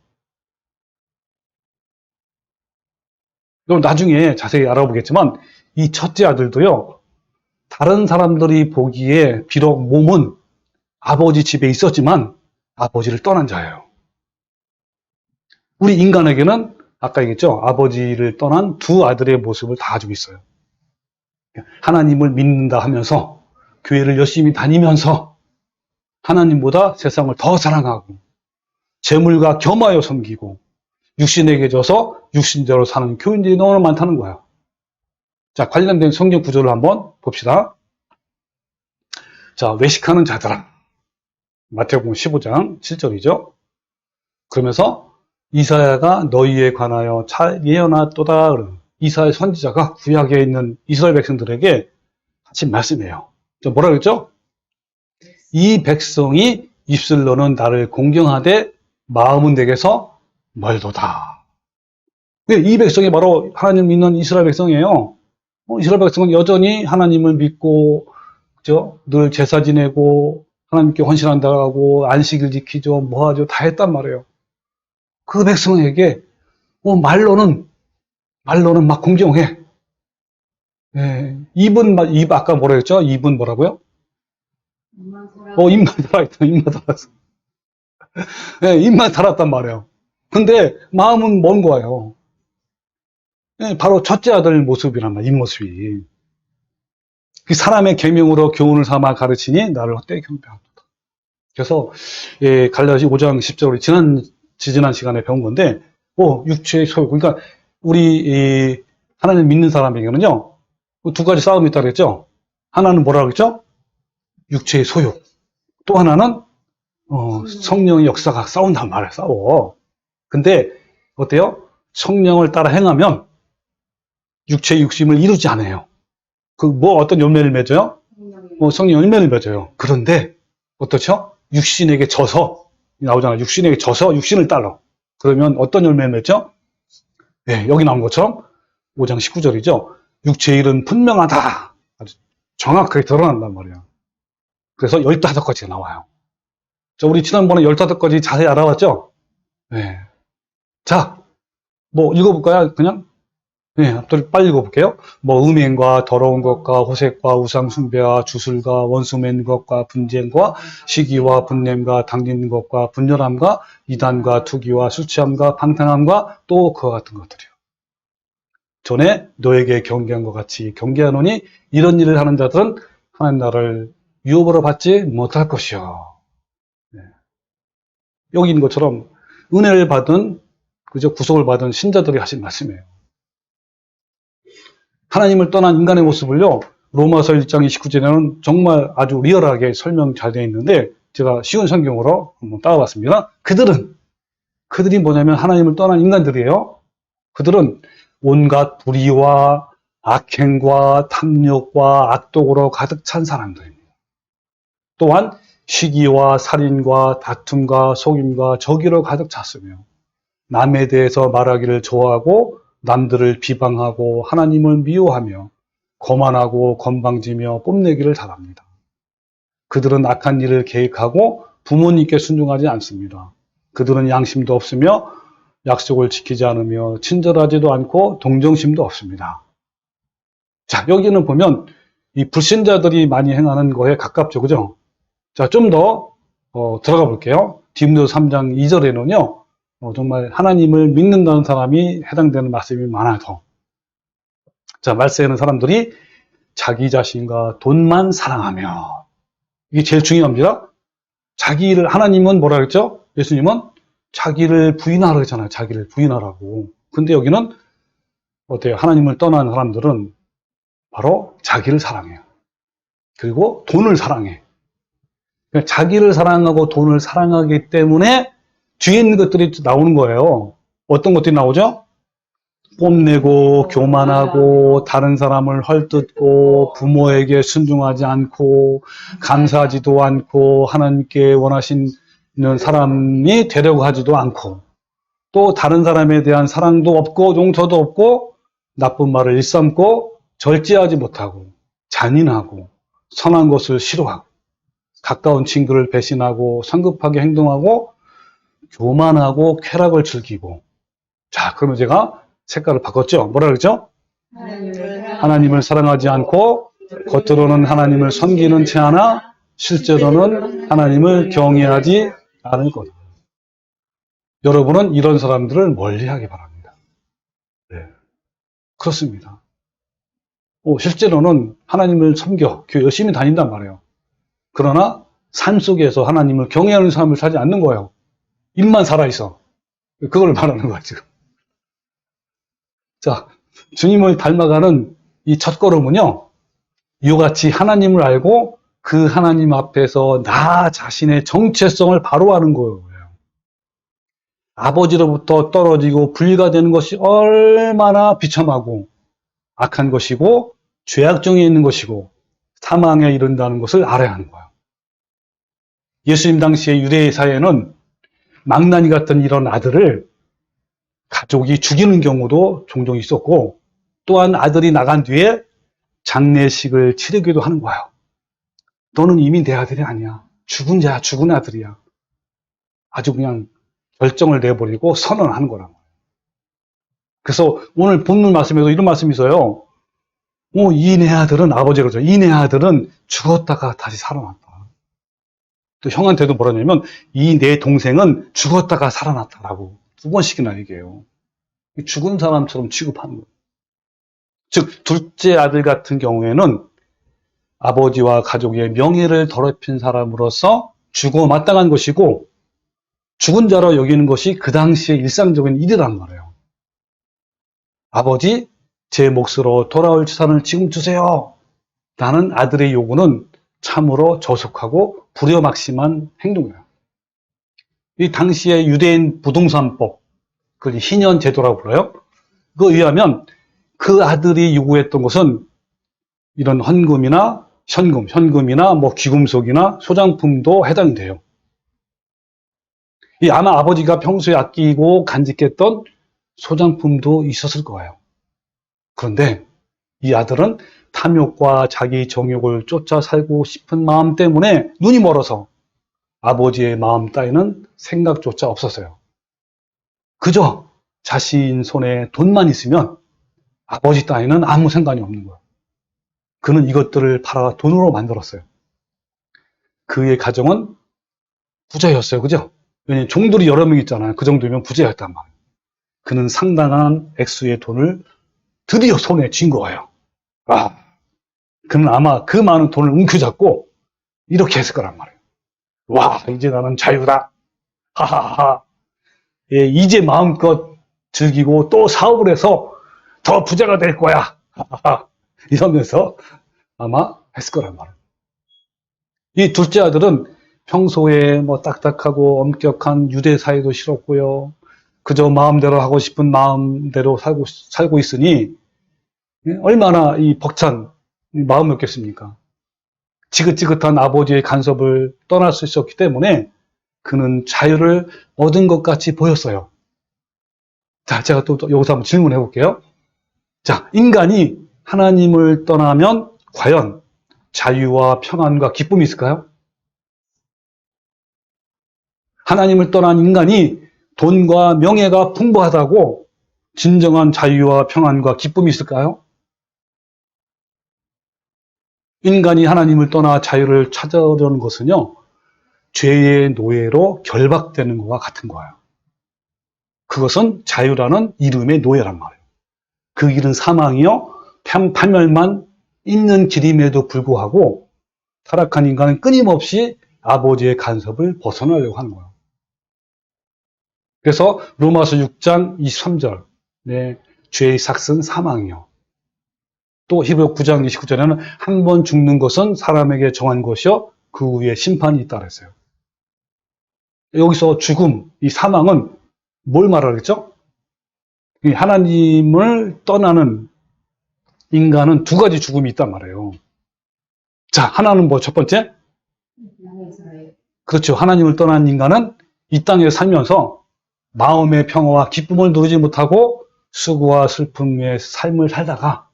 이건 나중에 자세히 알아보겠지만 이 첫째 아들도요, 다른 사람들이 보기에 비록 몸은 아버지 집에 있었지만 아버지를 떠난 자예요. 우리 인간에게는 아까 얘기했죠, 아버지를 떠난 두 아들의 모습을 다 가지고 있어요. 하나님을 믿는다 하면서 교회를 열심히 다니면서 하나님보다 세상을 더 사랑하고 재물과 겸하여 섬기고 육신에게 져서 육신대로 사는 교인들이 너무나 많다는 거예요. 자, 관련된 성경 구조를 한번 봅시다. 자, 외식하는 자들아. 마태복음 15장 7절이죠. 그러면서 이사야가 너희에 관하여 예언하도다. 이사야 선지자가 구약에 있는 이스라엘 백성들에게 같이 말씀해요. 뭐라 그랬죠? 이 백성이 입술로는 나를 공경하되 마음은 내게서 멀도다. 이 백성이 바로 하나님 믿는 이스라엘 백성이에요. 이스라엘 백성은 여전히 하나님을 믿고 그죠? 늘 제사 지내고 하나님께 헌신한다고 안식일 지키죠. 뭐하죠? 다 했단 말이에요. 그 백성에게 말로는 막 공경해. 예, 입은 아까 뭐라 했죠? 입은 뭐라고요? 입만 달아있다. 입만 달았어. 예, 입만 달았단 말이에요. 근데 마음은 먼 거예요. 예, 바로 첫째 아들 모습이란 말이에요. 입모습이. 그 사람의 계명으로 교훈을 삼아 가르치니 나를 헛되이 경배하도다. 그래서 갈라디 5장 10절을 지지난 시간에 배운 건데 육체의 소욕. 그러니까 우리 하나님 믿는 사람에게는요. 두 가지 싸움이 있다고 그랬죠. 하나는 뭐라고 그랬죠? 육체의 소욕. 또 하나는 성령의 역사가 싸운단 말이에요. 싸워. 근데 어때요? 성령을 따라 행하면 육체의 욕심을 이루지 않아요. 어떤 열매를 맺어요? 성령 열매를 맺어요. 그런데 어떻죠? 육신에게 져서 나오잖아요. 육신에게 져서 육신을 따라. 그러면 어떤 열매를 맺죠? 네, 여기 나온 것처럼 5장 19절이죠. 육체의 일은 분명하다. 아주 정확하게 드러난단 말이에요. 그래서 15가지가 나와요. 우리 지난번에 15가지 자세히 알아봤죠? 네. 자, 읽어볼까요? 그냥? 네, 빨리 읽어볼게요. 음행과 더러운 것과 호색과 우상 숭배와 주술과 원수 맺는 것과 분쟁과 시기와 분냄과 당기는 것과 분열함과 이단과 투기와 술 취함과 방탕함과 또 그와 같은 것들이요. 전에 너에게 경계한 것 같이 경계하노니 이런 일을 하는 자들은 하나님 나라를 유업으로 받지 못할 것이요. 네. 여기 있는 것처럼 은혜를 받은 구속을 받은 신자들이 하신 말씀이에요. 하나님을 떠난 인간의 모습을요, 로마서 1장 29절에는 정말 아주 리얼하게 설명 잘 되어 있는데, 제가 쉬운 성경으로 한번 따와봤습니다. 그들이 뭐냐면 하나님을 떠난 인간들이에요. 그들은 온갖 불의와 악행과 탐욕과 악독으로 가득 찬 사람들입니다. 또한 시기와 살인과 다툼과 속임과 저기로 가득 찼으며, 남에 대해서 말하기를 좋아하고 남들을 비방하고 하나님을 미워하며 거만하고 건방지며 뽐내기를 잘합니다. 그들은 악한 일을 계획하고 부모님께 순종하지 않습니다. 그들은 양심도 없으며 약속을 지키지 않으며 친절하지도 않고 동정심도 없습니다. 자, 여기는 보면 이 불신자들이 많이 행하는 거에 가깝죠. 그죠? 자, 좀 더 들어가 볼게요. 디모데 3장 2절에는요. 정말 하나님을 믿는다는 사람이 해당되는 말씀이 많아요. 더. 자, 말세에는 사람들이 자기 자신과 돈만 사랑하며, 이게 제일 중요합니다. 하나님은 뭐라 그랬죠? 예수님은 자기를 부인하라고 했잖아요. 자기를 부인하라고. 근데 여기는 어때요? 하나님을 떠난 사람들은 바로 자기를 사랑해요. 그리고 돈을 사랑해. 자기를 사랑하고 돈을 사랑하기 때문에 뒤에 있는 것들이 나오는 거예요. 어떤 것들이 나오죠? 뽐내고 교만하고 다른 사람을 헐뜯고 부모에게 순종하지 않고 감사하지도 않고 하나님께 원하시는 사람이 되려고 하지도 않고 또 다른 사람에 대한 사랑도 없고 용서도 없고 나쁜 말을 일삼고 절제하지 못하고 잔인하고 선한 것을 싫어하고 가까운 친구를 배신하고 성급하게 행동하고 교만하고 쾌락을 즐기고. 자, 그러면 제가 색깔을 바꿨죠. 뭐라 그랬죠? 하나님을 사랑하지 않고 겉으로는 하나님을 섬기는 채 하나 실제로는 하나님을 경외하지 않을 거다. 여러분은 이런 사람들을 멀리하기 바랍니다. 네, 그렇습니다. 실제로는 하나님을 섬겨 교회 열심히 다닌단 말이에요. 그러나 삶 속에서 하나님을 경외하는 삶을 살지 않는 거예요. 입만 살아있어. 그걸 말하는 거야, 지금. 자, 주님을 닮아가는 이 첫걸음은요, 이와 같이 하나님을 알고 그 하나님 앞에서 나 자신의 정체성을 바로 아는 거예요. 아버지로부터 떨어지고 분리가 되는 것이 얼마나 비참하고 악한 것이고 죄악 중에 있는 것이고 사망에 이른다는 것을 알아야 하는 거예요. 예수님 당시의 유대 사회에는 망나니 같은 이런 아들을 가족이 죽이는 경우도 종종 있었고 또한 아들이 나간 뒤에 장례식을 치르기도 하는 거예요. 너는 이미 내 아들이 아니야. 죽은 자야, 죽은 아들이야. 아주 그냥 결정을 내버리고 선언하는 거란 말이에요. 그래서 오늘 본문 말씀에도 이런 말씀이 있어요. 이 내 아들은 아버지가 그러죠. 이 내 아들은 죽었다가 다시 살아났다. 또 형한테도 뭐라냐면 이 내 동생은 죽었다가 살아났다라고 2번씩이나 얘기해요. 죽은 사람처럼 취급하는 거예요. 즉 둘째 아들 같은 경우에는 아버지와 가족의 명예를 더럽힌 사람으로서 죽어 마땅한 것이고 죽은 자로 여기는 것이 그 당시의 일상적인 일이란 말이에요. 아버지, 제 몫으로 돌아올 재산을 지금 주세요. 라는 아들의 요구는 참으로 저속하고 불효막심한 행동이에요. 이 당시의 유대인 부동산법, 그 희년 제도라고 불러요. 그에 의하면 그 아들이 요구했던 것은 이런 헌금이나 현금이나 뭐 귀금속이나 소장품도 해당이 돼요. 아마 아버지가 평소에 아끼고 간직했던 소장품도 있었을 거예요. 그런데 이 아들은 탐욕과 자기 정욕을 쫓아 살고 싶은 마음 때문에 눈이 멀어서 아버지의 마음 따위는 생각조차 없었어요. 그저 자신 손에 돈만 있으면 아버지 따위는 아무 상관이 없는 거예요. 그는 이것들을 팔아 돈으로 만들었어요. 그의 가정은 부자였어요. 그죠? 왜냐하면 종들이 여러 명 있잖아요. 그 정도면 부자였단 말이에요. 그는 상당한 액수의 돈을 드디어 손에 쥔 거예요. 그는 아마 그 많은 돈을 움켜잡고 이렇게 했을 거란 말이에요. 와, 이제 나는 자유다. 하하하. 예, 이제 마음껏 즐기고 또 사업을 해서 더 부자가 될 거야. 하하하. 이러면서 아마 했을 거란 말이에요. 이 둘째 아들은 평소에 뭐 딱딱하고 엄격한 유대 사회도 싫었고요. 그저 마음대로 하고 싶은 마음대로 살고 있으니 얼마나 이 벅찬 마음이었겠습니까? 지긋지긋한 아버지의 간섭을 떠날 수 있었기 때문에 그는 자유를 얻은 것 같이 보였어요. 자, 제가 또 여기서 한번 질문해 볼게요. 자, 인간이 하나님을 떠나면 과연 자유와 평안과 기쁨이 있을까요? 하나님을 떠난 인간이 돈과 명예가 풍부하다고 진정한 자유와 평안과 기쁨이 있을까요? 인간이 하나님을 떠나 자유를 찾으려는 것은요, 죄의 노예로 결박되는 것과 같은 거예요. 그것은 자유라는 이름의 노예란 말이에요. 그 길은 사망이요, 파멸만 있는 길임에도 불구하고 타락한 인간은 끊임없이 아버지의 간섭을 벗어나려고 하는 거예요. 그래서 로마서 6장 23절, 네, 죄의 삭은 사망이요. 또 히브리 9장 29절에는 한 번 죽는 것은 사람에게 정한 것이요, 그 후에 심판이 있다 그랬어요. 여기서 죽음, 이 사망은 뭘 말하겠죠? 하나님을 떠나는 인간은 두 가지 죽음이 있단 말이에요. 자, 하나는 뭐 첫 번째? 그렇죠. 하나님을 떠난 인간은 이 땅에 살면서 마음의 평화와 기쁨을 누리지 못하고 수고와 슬픔의 삶을 살다가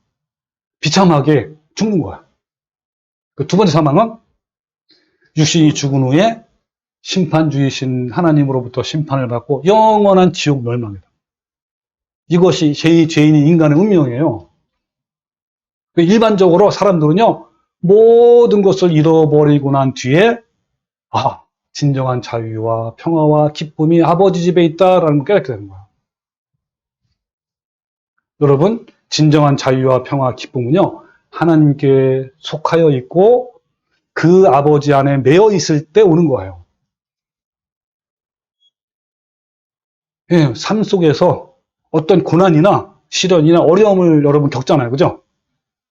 비참하게 죽는 거야. 그 두 번째 사망은 육신이 죽은 후에 심판주이신 하나님으로부터 심판을 받고 영원한 지옥 멸망이다. 이것이 죄인인 인간의 운명이에요. 일반적으로 사람들은요, 모든 것을 잃어버리고 난 뒤에 진정한 자유와 평화와 기쁨이 아버지 집에 있다라는 걸 깨닫게 되는 거예요. 여러분, 진정한 자유와 평화, 기쁨은요, 하나님께 속하여 있고 그 아버지 안에 매여 있을 때 오는 거예요. 예, 삶 속에서 어떤 고난이나 시련이나 어려움을 여러분 겪잖아요. 그죠?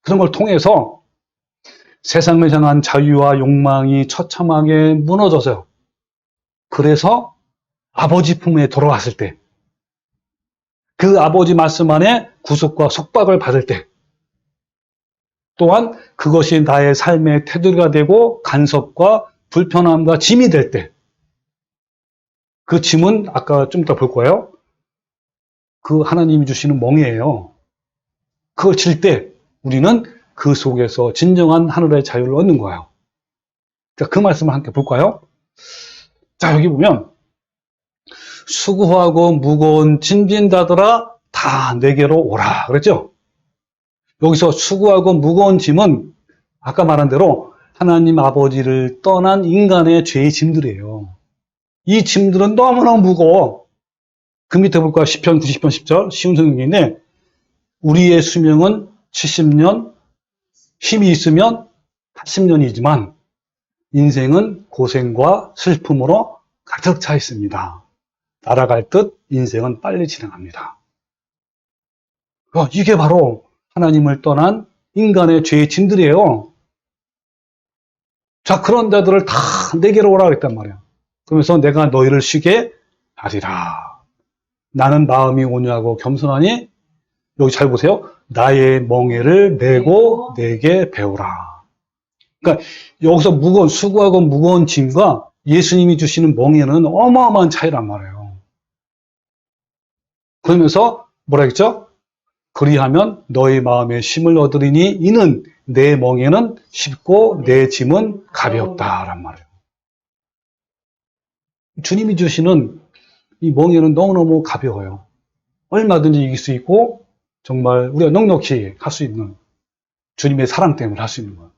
그런 걸 통해서 세상을 향한 자유와 욕망이 처참하게 무너져서요. 그래서 아버지 품에 돌아왔을 때, 그 아버지 말씀 안에 구속과 속박을 받을 때, 또한 그것이 나의 삶의 테두리가 되고 간섭과 불편함과 짐이 될 때, 그 짐은 아까 좀 이따 볼 거예요. 그 하나님이 주시는 멍이에요. 그걸 질 때 우리는 그 속에서 진정한 하늘의 자유를 얻는 거예요. 자, 그 말씀을 함께 볼까요? 자, 여기 보면 수고하고 무거운 짐진 자들아 다 내게로 오라 그랬죠? 여기서 수고하고 무거운 짐은 아까 말한 대로 하나님 아버지를 떠난 인간의 죄의 짐들이에요. 이 짐들은 너무나 무거워. 그 밑에 볼까요? 시편 90편 10절 쉬운 성경인데 우리의 수명은 70년, 힘이 있으면 80년이지만 인생은 고생과 슬픔으로 가득 차 있습니다. 날아갈 듯 인생은 빨리 진행합니다. 이게 바로 하나님을 떠난 인간의 죄의 짐들이에요. 자, 그런 자들을 다 내게로 오라 그랬단 말이에요. 그러면서 내가 너희를 쉬게 하리라. 나는 마음이 온유하고 겸손하니, 여기 잘 보세요. 나의 멍에를 메고 내게 배우라. 그러니까 여기서 수고하고 무거운 짐과 예수님이 주시는 멍에는 어마어마한 차이란 말이에요. 그러면서 뭐라 했죠? 그리하면 너희 마음에 쉼을 얻으리니 이는 내 멍에는 쉽고 내 짐은 가볍다란 말이에요. 주님이 주시는 이 멍에는 너무너무 가벼워요. 얼마든지 이길 수 있고 정말 우리가 넉넉히 할 수 있는 주님의 사랑 때문에 할 수 있는 거예요.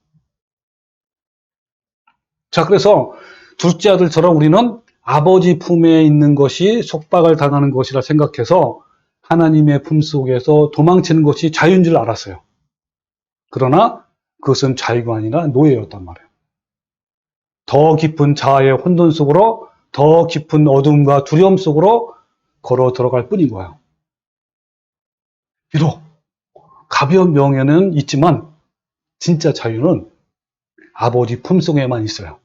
자, 그래서 둘째 아들처럼 우리는 아버지 품에 있는 것이 속박을 당하는 것이라 생각해서 하나님의 품 속에서 도망치는 것이 자유인 줄 알았어요. 그러나 그것은 자유가 아니라 노예였단 말이에요. 더 깊은 자아의 혼돈 속으로, 더 깊은 어둠과 두려움 속으로 걸어 들어갈 뿐인 거예요. 비록 가벼운 명예는 있지만 진짜 자유는 아버지 품속에만 있어요.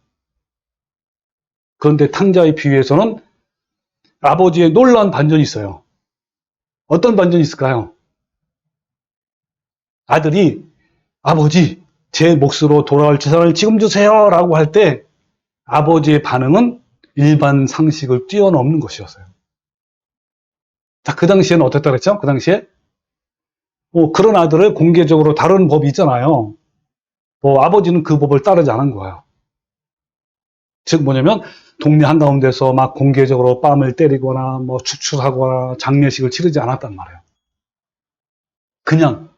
그런데 탕자의 비유에서는 아버지의 놀라운 반전이 있어요. 어떤 반전이 있을까요? 아들이 아버지 제 몫으로 돌아올 재산을 지금 주세요 라고 할 때 아버지의 반응은 일반 상식을 뛰어넘는 것이었어요. 자, 그 당시에는 어땠다 그랬죠? 그 당시에 그런 아들을 공개적으로 다루는 법이 있잖아요. 아버지는 그 법을 따르지 않은 거예요. 즉 뭐냐면 동네 한가운데서 막 공개적으로 뺨을 때리거나 추출하거나 장례식을 치르지 않았단 말이에요. 그냥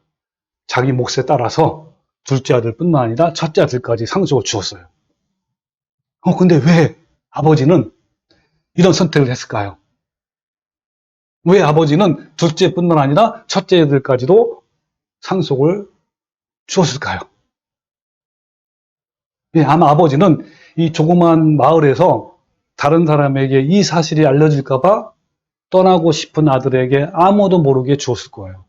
자기 몫에 따라서 둘째 아들뿐만 아니라 첫째 아들까지 상속을 주었어요. 근데 왜 아버지는 이런 선택을 했을까요? 왜 아버지는 둘째뿐만 아니라 첫째 아들까지도 상속을 주었을까요? 아마 아버지는 이 조그만 마을에서 다른 사람에게 이 사실이 알려질까봐 떠나고 싶은 아들에게 아무도 모르게 주었을 거예요.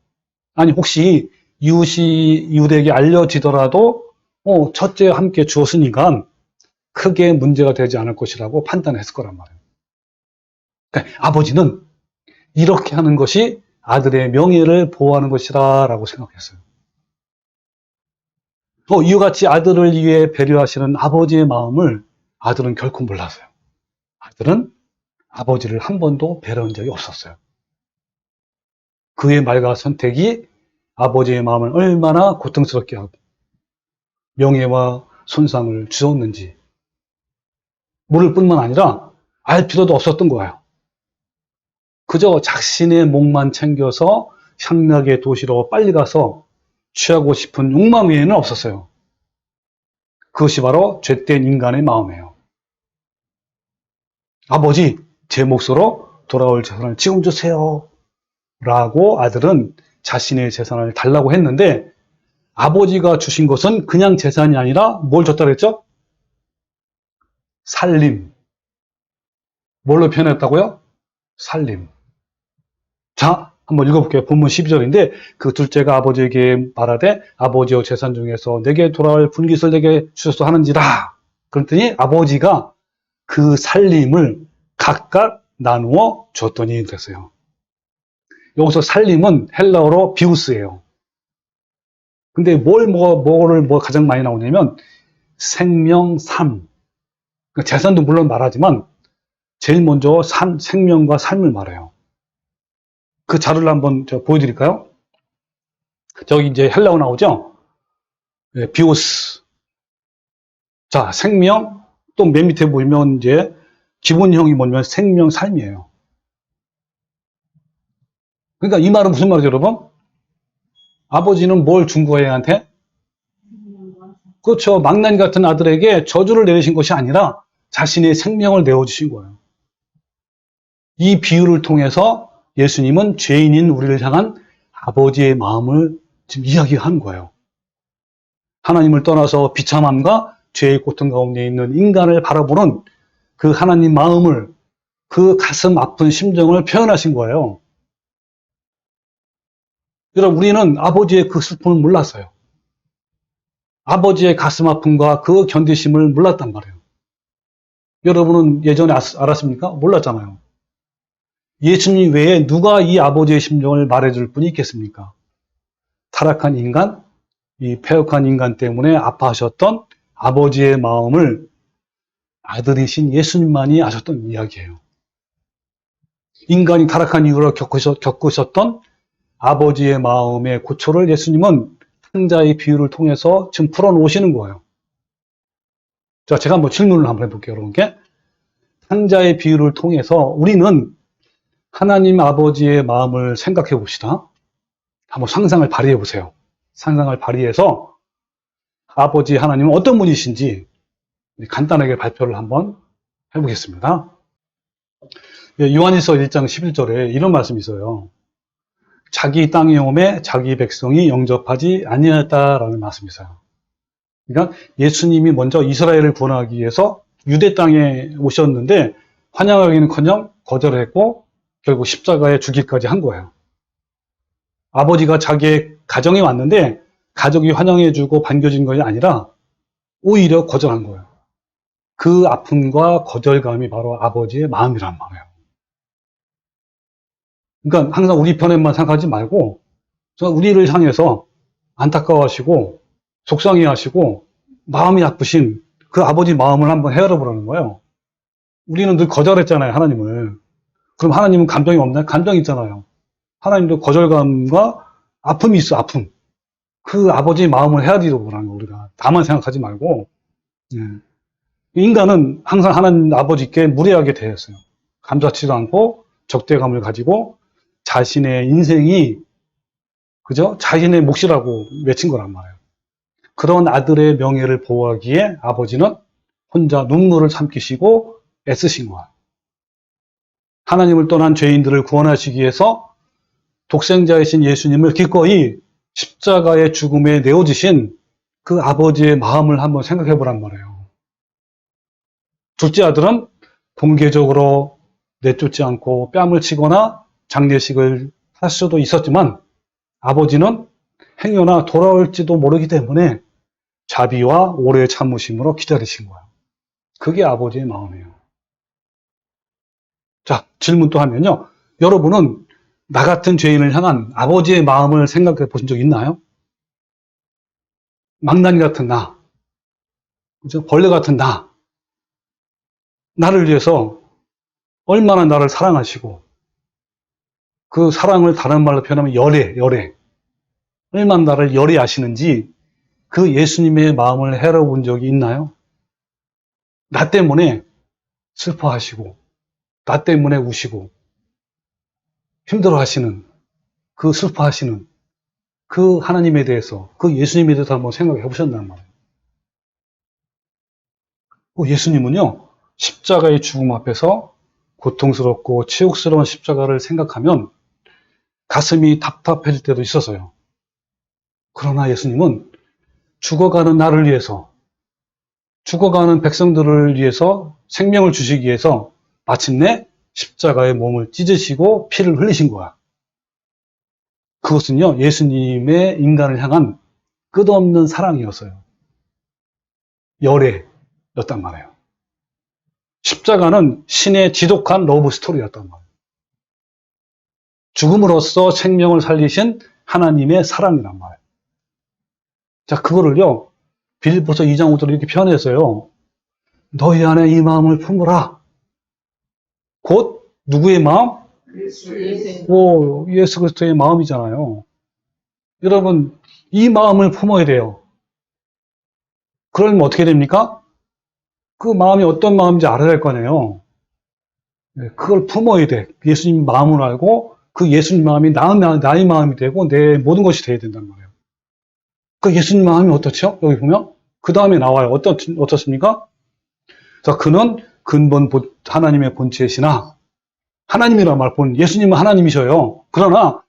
아니 혹시 이웃에게 알려지더라도 첫째와 함께 주었으니까 크게 문제가 되지 않을 것이라고 판단했을 거란 말이에요. 그러니까 아버지는 이렇게 하는 것이 아들의 명예를 보호하는 것이라고 생각했어요. 이와 같이 아들을 위해 배려하시는 아버지의 마음을 아들은 결코 몰랐어요. 아들은 아버지를 한 번도 배려한 적이 없었어요. 그의 말과 선택이 아버지의 마음을 얼마나 고통스럽게 하고 명예와 손상을 주었는지 모를 뿐만 아니라 알 필요도 없었던 거예요. 그저 자신의 목만 챙겨서 향락의 도시로 빨리 가서 취하고 싶은 욕망 외에는 없었어요. 그것이 바로 죄된 인간의 마음이에요. 아버지, 제 몫으로 돌아올 재산을 지금 주세요 라고 아들은 자신의 재산을 달라고 했는데 아버지가 주신 것은 그냥 재산이 아니라 뭘 줬다 그랬죠? 살림. 뭘로 표현했다고요? 살림. 자, 한번 읽어볼게요. 본문 12절인데 그 둘째가 아버지에게 말하되 아버지여 재산 중에서 내게 돌아올 분깃을 내게 주소서 하는지라. 그랬더니 아버지가 그 살림을 각각 나누어 줬더니 그랬어요. 여기서 살림은 헬라어로 비우스예요. 근데 뭐를 가장 많이 나오냐면 생명, 삶. 재산도 물론 말하지만 제일 먼저 생명과 삶을 말해요. 그 자료를 한번 보여드릴까요? 저기 이제 헬라어 나오죠? 네, 비오스. 자, 생명, 또 맨 밑에 보면 이제 기본형이 뭐냐면 생명, 삶이에요. 그러니까 이 말은 무슨 말이죠, 여러분? 아버지는 뭘 준 거예요, 얘한테? 그렇죠. 망나니 같은 아들에게 저주를 내리신 것이 아니라 자신의 생명을 내어주신 거예요. 이 비유를 통해서 예수님은 죄인인 우리를 향한 아버지의 마음을 지금 이야기하는 거예요. 하나님을 떠나서 비참함과 죄의 고통 가운데 있는 인간을 바라보는 그 하나님 마음을, 그 가슴 아픈 심정을 표현하신 거예요. 여러분, 우리는 아버지의 그 슬픔을 몰랐어요. 아버지의 가슴 아픔과 그 견디심을 몰랐단 말이에요. 여러분은 예전에 알았습니까? 몰랐잖아요. 예수님 외에 누가 이 아버지의 심정을 말해줄 분이 있겠습니까? 타락한 인간, 이 패역한 인간 때문에 아파하셨던 아버지의 마음을 아들이신 예수님만이 아셨던 이야기예요. 인간이 타락한 이후로 겪으셨던 아버지의 마음의 고초를 예수님은 탕자의 비유를 통해서 지금 풀어놓으시는 거예요. 자, 제가 한번 질문을 한번 해볼게요, 여러분께. 탕자의 비유를 통해서 우리는 하나님 아버지의 마음을 생각해 봅시다. 한번 상상을 발휘해 보세요. 상상을 발휘해서 아버지 하나님은 어떤 분이신지 간단하게 발표를 한번 해보겠습니다. 요한일서 1장 11절에 이런 말씀이 있어요. 자기 땅에 오매 자기 백성이 영접하지 아니하였다라는 말씀이 있어요. 그러니까 예수님이 먼저 이스라엘을 구원하기 위해서 유대 땅에 오셨는데 환영하기는커녕 거절을 했고 결국 십자가에 죽기까지 한 거예요. 아버지가 자기의 가정에 왔는데 가족이 환영해주고 반겨진 것이 아니라 오히려 거절한 거예요. 그 아픔과 거절감이 바로 아버지의 마음이란 말이에요. 그러니까 항상 우리 편에만 생각하지 말고 우리를 향해서 안타까워하시고 속상해하시고 마음이 아프신 그 아버지 마음을 한번 헤아려 보라는 거예요. 우리는 늘 거절했잖아요, 하나님을. 그럼 하나님은 감정이 없나요? 감정이 있잖아요. 하나님도 거절감과 아픔이 있어, 아픔. 그 아버지의 마음을 헤아리려 보라는 거예요, 우리가. 다만 생각하지 말고. 인간은 항상 하나님 아버지께 무례하게 대했어요. 감사치도 않고 적대감을 가지고 자신의 인생이 그죠? 자신의 몫이라고 외친 거란 말이에요. 그런 아들의 명예를 보호하기에 아버지는 혼자 눈물을 삼키시고 애쓰신 거예요. 하나님을 떠난 죄인들을 구원하시기 위해서 독생자이신 예수님을 기꺼이 십자가의 죽음에 내어주신 그 아버지의 마음을 한번 생각해 보란 말이에요. 둘째 아들은 공개적으로 내쫓지 않고 뺨을 치거나 장례식을 할 수도 있었지만 아버지는 행여나 돌아올지도 모르기 때문에 자비와 오래 참으심으로 기다리신 거예요. 그게 아버지의 마음이에요. 자, 질문 또 하면요. 여러분은 나 같은 죄인을 향한 아버지의 마음을 생각해 보신 적 있나요? 망나니 같은 나, 그죠? 벌레 같은 나, 나를 위해서 얼마나 나를 사랑하시고 그 사랑을 다른 말로 표현하면 열애. 얼마나 나를 열애하시는지 그 예수님의 마음을 헤아려 본 적이 있나요? 나 때문에 슬퍼하시고 나 때문에 우시고 힘들어하시는 그 슬퍼하시는 그 하나님에 대해서 그 예수님에 대해서 한번 생각해 보셨단 말이에요. 예수님은요 십자가의 죽음 앞에서 고통스럽고 치욕스러운 십자가를 생각하면 가슴이 답답해질 때도 있어서요. 그러나 예수님은 죽어가는 나를 위해서 죽어가는 백성들을 위해서 생명을 주시기 위해서 마침내 십자가의 몸을 찢으시고 피를 흘리신 거야. 그것은요 예수님의 인간을 향한 끝없는 사랑이었어요. 열애였단 말이에요. 십자가는 신의 지독한 러브 스토리였단 말이에요. 죽음으로써 생명을 살리신 하나님의 사랑이란 말이에요. 자, 그거를요 빌립보서 2장 5절에 이렇게 표현했어요. 너희 안에 이 마음을 품으라. 곧 누구의 마음? 예수 그리스도의 마음이잖아요. 여러분 이 마음을 품어야 돼요. 그러면 어떻게 됩니까? 그 마음이 어떤 마음인지 알아야 할 거네요. 그걸 품어야 돼. 예수님 마음을 알고 그 예수님 마음이 나의 마음이 되고 내 모든 것이 돼야 된단 말이에요. 그 예수님 마음이 어떻죠? 여기 보면 그 다음에 나와요. 어떻습니까? 자, 그는 근본 하나님의 본체시나 하나님이란 말 본 예수님은 하나님이셔요. 그러나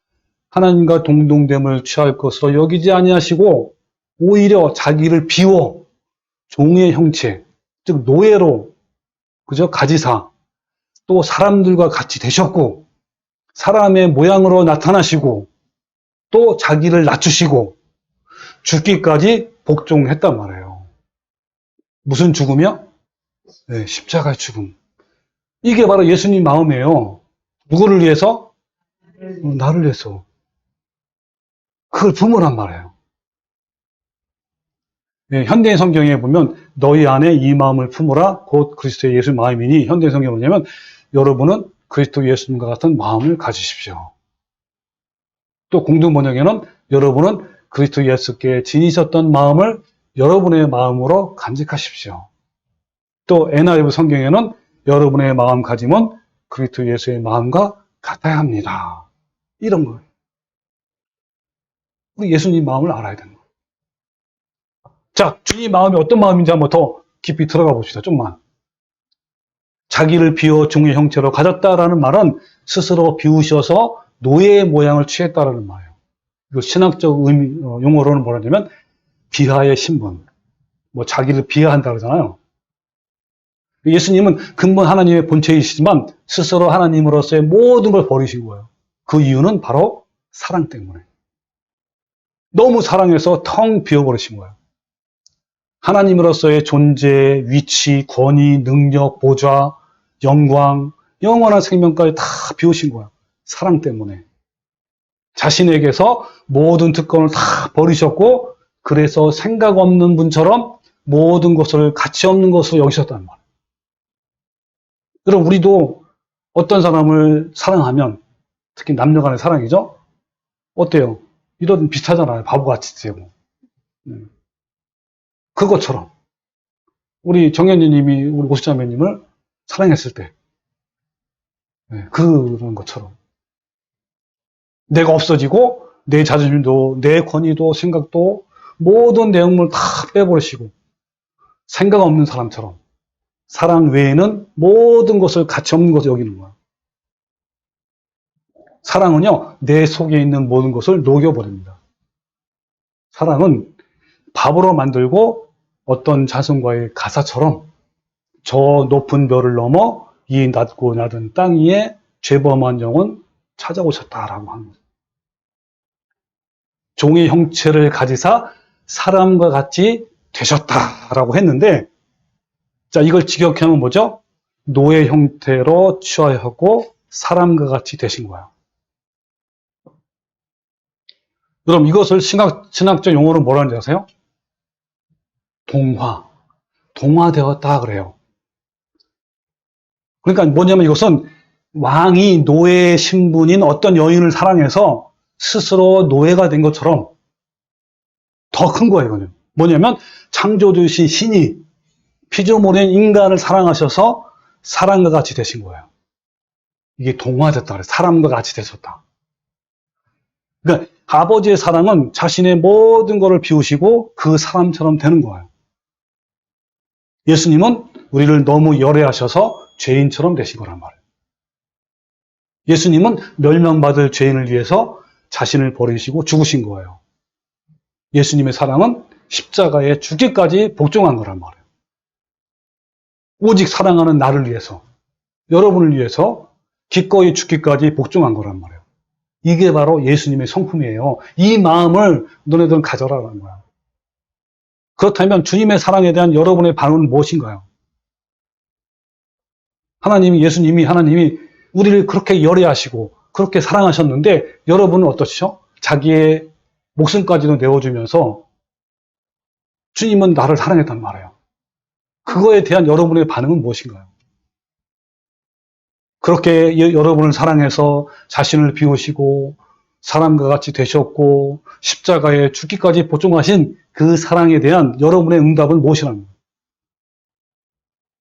하나님과 동등됨을 취할 것으로 여기지 아니하시고 오히려 자기를 비워 종의 형체, 즉 노예로 그죠? 가지사 또 사람들과 같이 되셨고 사람의 모양으로 나타나시고 또 자기를 낮추시고 죽기까지 복종했단 말이에요. 무슨 죽음이요? 네, 십자가의 죽음. 이게 바로 예수님 마음이에요. 누구를 위해서? 나를 위해서. 그걸 부모란 말이에요. 네, 현대인 성경에 보면 너희 안에 이 마음을 품으라 곧 그리스도 예수 마음이니, 현대인 성경에 뭐냐면 여러분은 그리스도 예수님과 같은 마음을 가지십시오. 또 공동 번역에는 여러분은 그리스도 예수께 지니셨던 마음을 여러분의 마음으로 간직하십시오. 또 NIV 성경에는 여러분의 마음가짐은 그리스도 예수의 마음과 같아야 합니다. 이런 거예요. 우리 예수님 마음을 알아야 되는 거예요. 자, 주님 마음이 어떤 마음인지 한번 더 깊이 들어가 봅시다. 좀만. 자기를 비워 종의 형체로 가졌다라는 말은 스스로 비우셔서 노예의 모양을 취했다라는 말이에요. 이거 신학적 용어로는 뭐라냐면 비하의 신분. 뭐 자기를 비하한다 그러잖아요. 예수님은 근본 하나님의 본체이시지만 스스로 하나님으로서의 모든 걸 버리신 거예요. 그 이유는 바로 사랑 때문에. 너무 사랑해서 텅 비워버리신 거예요. 하나님으로서의 존재, 위치, 권위, 능력, 보좌, 영광, 영원한 생명까지 다 비우신 거예요. 사랑 때문에. 자신에게서 모든 특권을 다 버리셨고, 그래서 생각 없는 분처럼 모든 것을 가치 없는 것으로 여기셨단 말이에요. 여러분, 우리도 어떤 사람을 사랑하면, 특히 남녀 간의 사랑이죠? 어때요? 이런 비슷하잖아요. 바보같이 되고. 그것처럼 우리 정현주님이 우리 오수자매님을 사랑했을 때 그런 것처럼 내가 없어지고 내 자존심도 내 권위도 생각도 모든 내용을 다 빼버리시고 생각 없는 사람처럼 사랑 외에는 모든 것을 가치 없는 것을 여기는 거야. 사랑은요, 내 속에 있는 모든 것을 녹여버립니다. 사랑은 밥으로 만들고 어떤 자손과의 가사처럼 저 높은 별을 넘어 이 낮고 낮은 땅 위에 죄범한 영혼 찾아오셨다라고 하는 거죠. 종의 형체를 가지사 사람과 같이 되셨다라고 했는데, 자, 이걸 직역하면 뭐죠? 노예 형태로 취하였고 사람과 같이 되신 거예요. 그럼 이것을 신학적 용어로 뭐라는지 아세요? 동화되었다 그래요. 그러니까 뭐냐면 이것은 왕이 노예의 신분인 어떤 여인을 사랑해서 스스로 노예가 된 것처럼 더 큰 거예요, 이거는. 뭐냐면 창조주신 신이 피조물인 인간을 사랑하셔서 사람과 같이 되신 거예요. 이게 동화됐다 그래요. 사람과 같이 되셨다. 그러니까 아버지의 사랑은 자신의 모든 것을 비우시고 그 사람처럼 되는 거예요. 예수님은 우리를 너무 열애하셔서 죄인처럼 되신 거란 말이에요. 예수님은 멸망받을 죄인을 위해서 자신을 버리시고 죽으신 거예요. 예수님의 사랑은 십자가에 죽기까지 복종한 거란 말이에요. 오직 사랑하는 나를 위해서, 여러분을 위해서 기꺼이 죽기까지 복종한 거란 말이에요. 이게 바로 예수님의 성품이에요. 이 마음을 너네들은 가져라라는 거예요. 그렇다면 주님의 사랑에 대한 여러분의 반응은 무엇인가요? 하나님이 우리를 그렇게 열애하시고 그렇게 사랑하셨는데 여러분은 어떠시죠? 자기의 목숨까지도 내어주면서 주님은 나를 사랑했단 말이에요. 그거에 대한 여러분의 반응은 무엇인가요? 그렇게 여러분을 사랑해서 자신을 비우시고 사람과 같이 되셨고 십자가에 죽기까지 복종하신 그 사랑에 대한 여러분의 응답은 무엇이라는 거예요?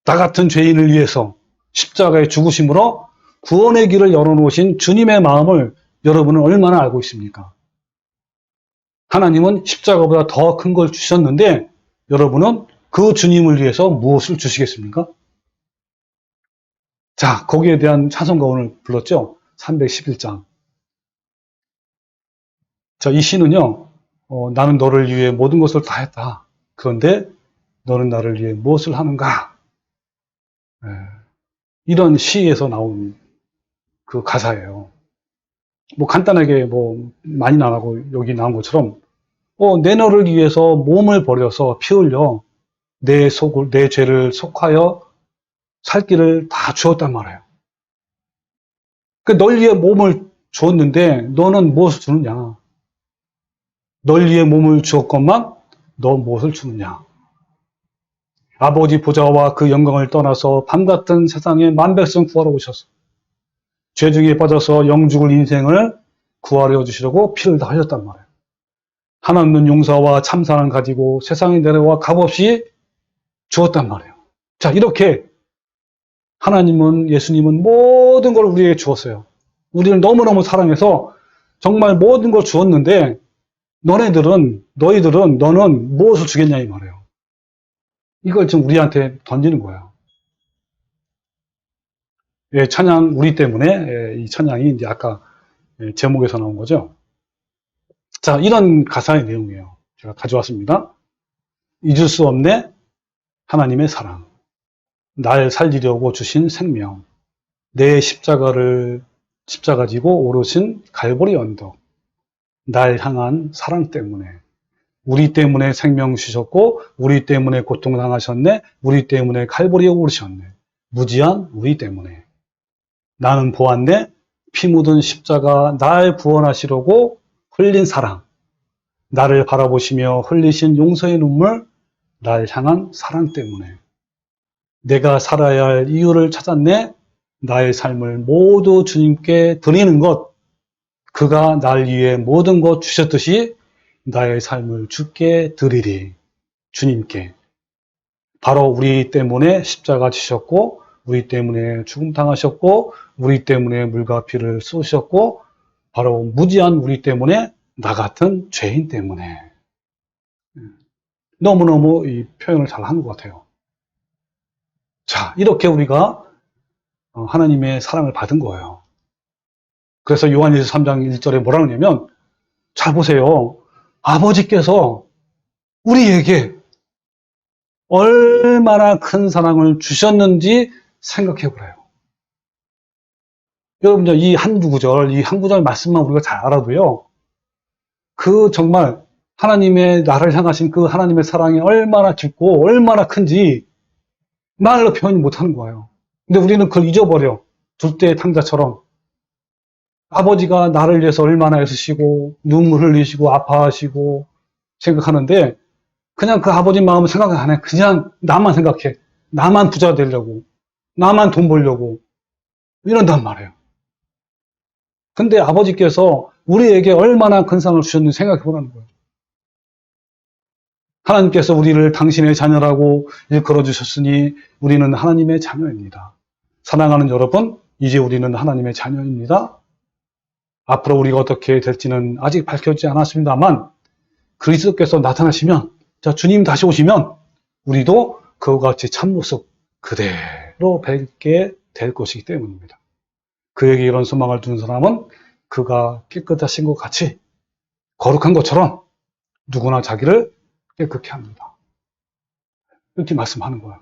나 같은 죄인을 위해서 십자가에 죽으심으로 구원의 길을 열어놓으신 주님의 마음을 여러분은 얼마나 알고 있습니까? 하나님은 십자가보다 더 큰 걸 주셨는데 여러분은 그 주님을 위해서 무엇을 주시겠습니까? 자, 거기에 대한 찬송가 오늘 불렀죠? 311장. 자, 이 시는요, 나는 너를 위해 모든 것을 다 했다. 그런데 너는 나를 위해 무엇을 하는가? 이런 시에서 나온 그 가사예요. 뭐 간단하게 뭐 많이 나가고 여기 나온 것처럼 내 너를 위해서 몸을 버려서 피 흘려 내 죄를 속하여 살 길을 다 주었단 말이에요. 널 위해 몸을 주었는데 너는 무엇을 주느냐? 널 위해 몸을 주었건만 너 무엇을 주느냐? 아버지 보좌와 그 영광을 떠나서 밤같은 세상에 만백성 구하러 오셔서 죄 중에 빠져서 영죽을 인생을 구하려 주시려고 피를 다 흘렸단 말이에요. 하나님은 용서와 참사랑을 가지고 세상에 내려와 값없이 주었단 말이에요. 자, 이렇게 하나님은, 예수님은 모든 걸 우리에게 주었어요. 우리를 너무너무 사랑해서 정말 모든 걸 주었는데 너희들은 무엇을 주겠냐 이 말이에요. 이걸 지금 우리한테 던지는 거예요. 예, 찬양 우리 때문에, 이 찬양이 이제 아까 제목에서 나온 거죠. 자, 이런 가사의 내용이에요. 제가 가져왔습니다. 잊을 수 없네 하나님의 사랑, 날 살리려고 주신 생명, 내 십자가 지고 오르신 갈보리 언덕, 날 향한 사랑 때문에, 우리 때문에 생명 주셨고 우리 때문에 고통을 당하셨네, 우리 때문에 갈보리에 오르셨네, 무지한 우리 때문에 나는 보았네, 피 묻은 십자가 날 구원하시려고 흘린 사랑, 나를 바라보시며 흘리신 용서의 눈물, 날 향한 사랑 때문에 내가 살아야 할 이유를 찾았네, 나의 삶을 모두 주님께 드리는 것, 그가 날 위해 모든 것 주셨듯이 나의 삶을 주께 드리리. 주님께. 바로 우리 때문에 십자가 지셨고 우리 때문에 죽음 당하셨고 우리 때문에 물과 피를 쏟으셨고 바로 무지한 우리 때문에, 나 같은 죄인 때문에. 너무너무 이 표현을 잘 한 것 같아요. 자, 이렇게 우리가 하나님의 사랑을 받은 거예요. 그래서 요한일서 3장 1절에 뭐라 그러냐면, 잘 보세요. 아버지께서 우리에게 얼마나 큰 사랑을 주셨는지 생각해 보래요. 여러분들 이 한 구절 말씀만 우리가 잘 알아도요, 그 정말 하나님의 나를 향하신 그 하나님의 사랑이 얼마나 깊고 얼마나 큰지 말로 표현 못하는 거예요. 근데 우리는 그걸 잊어버려. 둘째의 탕자처럼 아버지가 나를 위해서 얼마나 애쓰시고 눈물 흘리시고 아파하시고 생각하는데, 그냥 그 아버지 마음은 생각 안 해. 그냥 나만 생각해. 나만 부자 되려고, 나만 돈 벌려고 이런단 말이에요. 근데 아버지께서 우리에게 얼마나 큰 사랑을 주셨는지 생각해 보라는 거예요. 하나님께서 우리를 당신의 자녀라고 일컬어 주셨으니 우리는 하나님의 자녀입니다. 사랑하는 여러분, 이제 우리는 하나님의 자녀입니다. 앞으로 우리가 어떻게 될지는 아직 밝혀지지 않았습니다만, 그리스도께서 나타나시면, 자, 주님 다시 오시면 우리도 그와 같이 참모습 그대로 뵙게 될 것이기 때문입니다. 그에게 이런 소망을 두는 사람은 그가 깨끗하신 것 같이 거룩한 것처럼 누구나 자기를 깨끗게 합니다. 이렇게 말씀하는 거예요.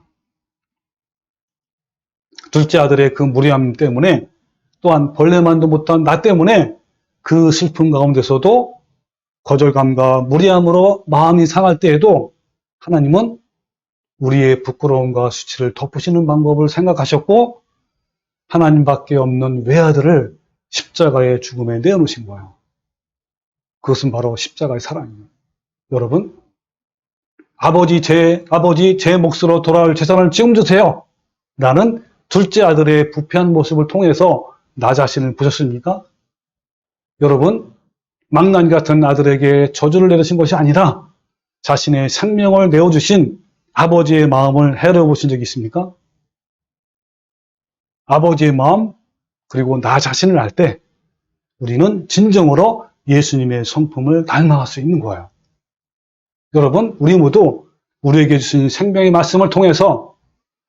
둘째 아들의 그 무리함 때문에, 또한 벌레만도 못한 나 때문에 그 슬픔 가운데서도 거절감과 무리함으로 마음이 상할 때에도 하나님은 우리의 부끄러움과 수치를 덮으시는 방법을 생각하셨고 하나님밖에 없는 외아들을 십자가의 죽음에 내어놓으신 거예요. 그것은 바로 십자가의 사랑이에요. 여러분, 아버지 제 몫으로 돌아올 재산을 지금 주세요 라는 둘째 아들의 부패한 모습을 통해서 나 자신을 보셨습니까? 여러분, 망나니 같은 아들에게 저주를 내리신 것이 아니라 자신의 생명을 내어주신 아버지의 마음을 헤아려보신 적이 있습니까? 아버지의 마음, 그리고 나 자신을 알 때 우리는 진정으로 예수님의 성품을 닮아갈 수 있는 거예요. 여러분, 우리 모두 우리에게 주신 생명의 말씀을 통해서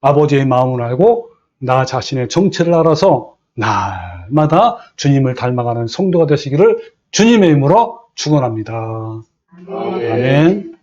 아버지의 마음을 알고 나 자신의 정체를 알아서 날마다 주님을 닮아가는 성도가 되시기를 주님의 이름으로 축원합니다. 아멘.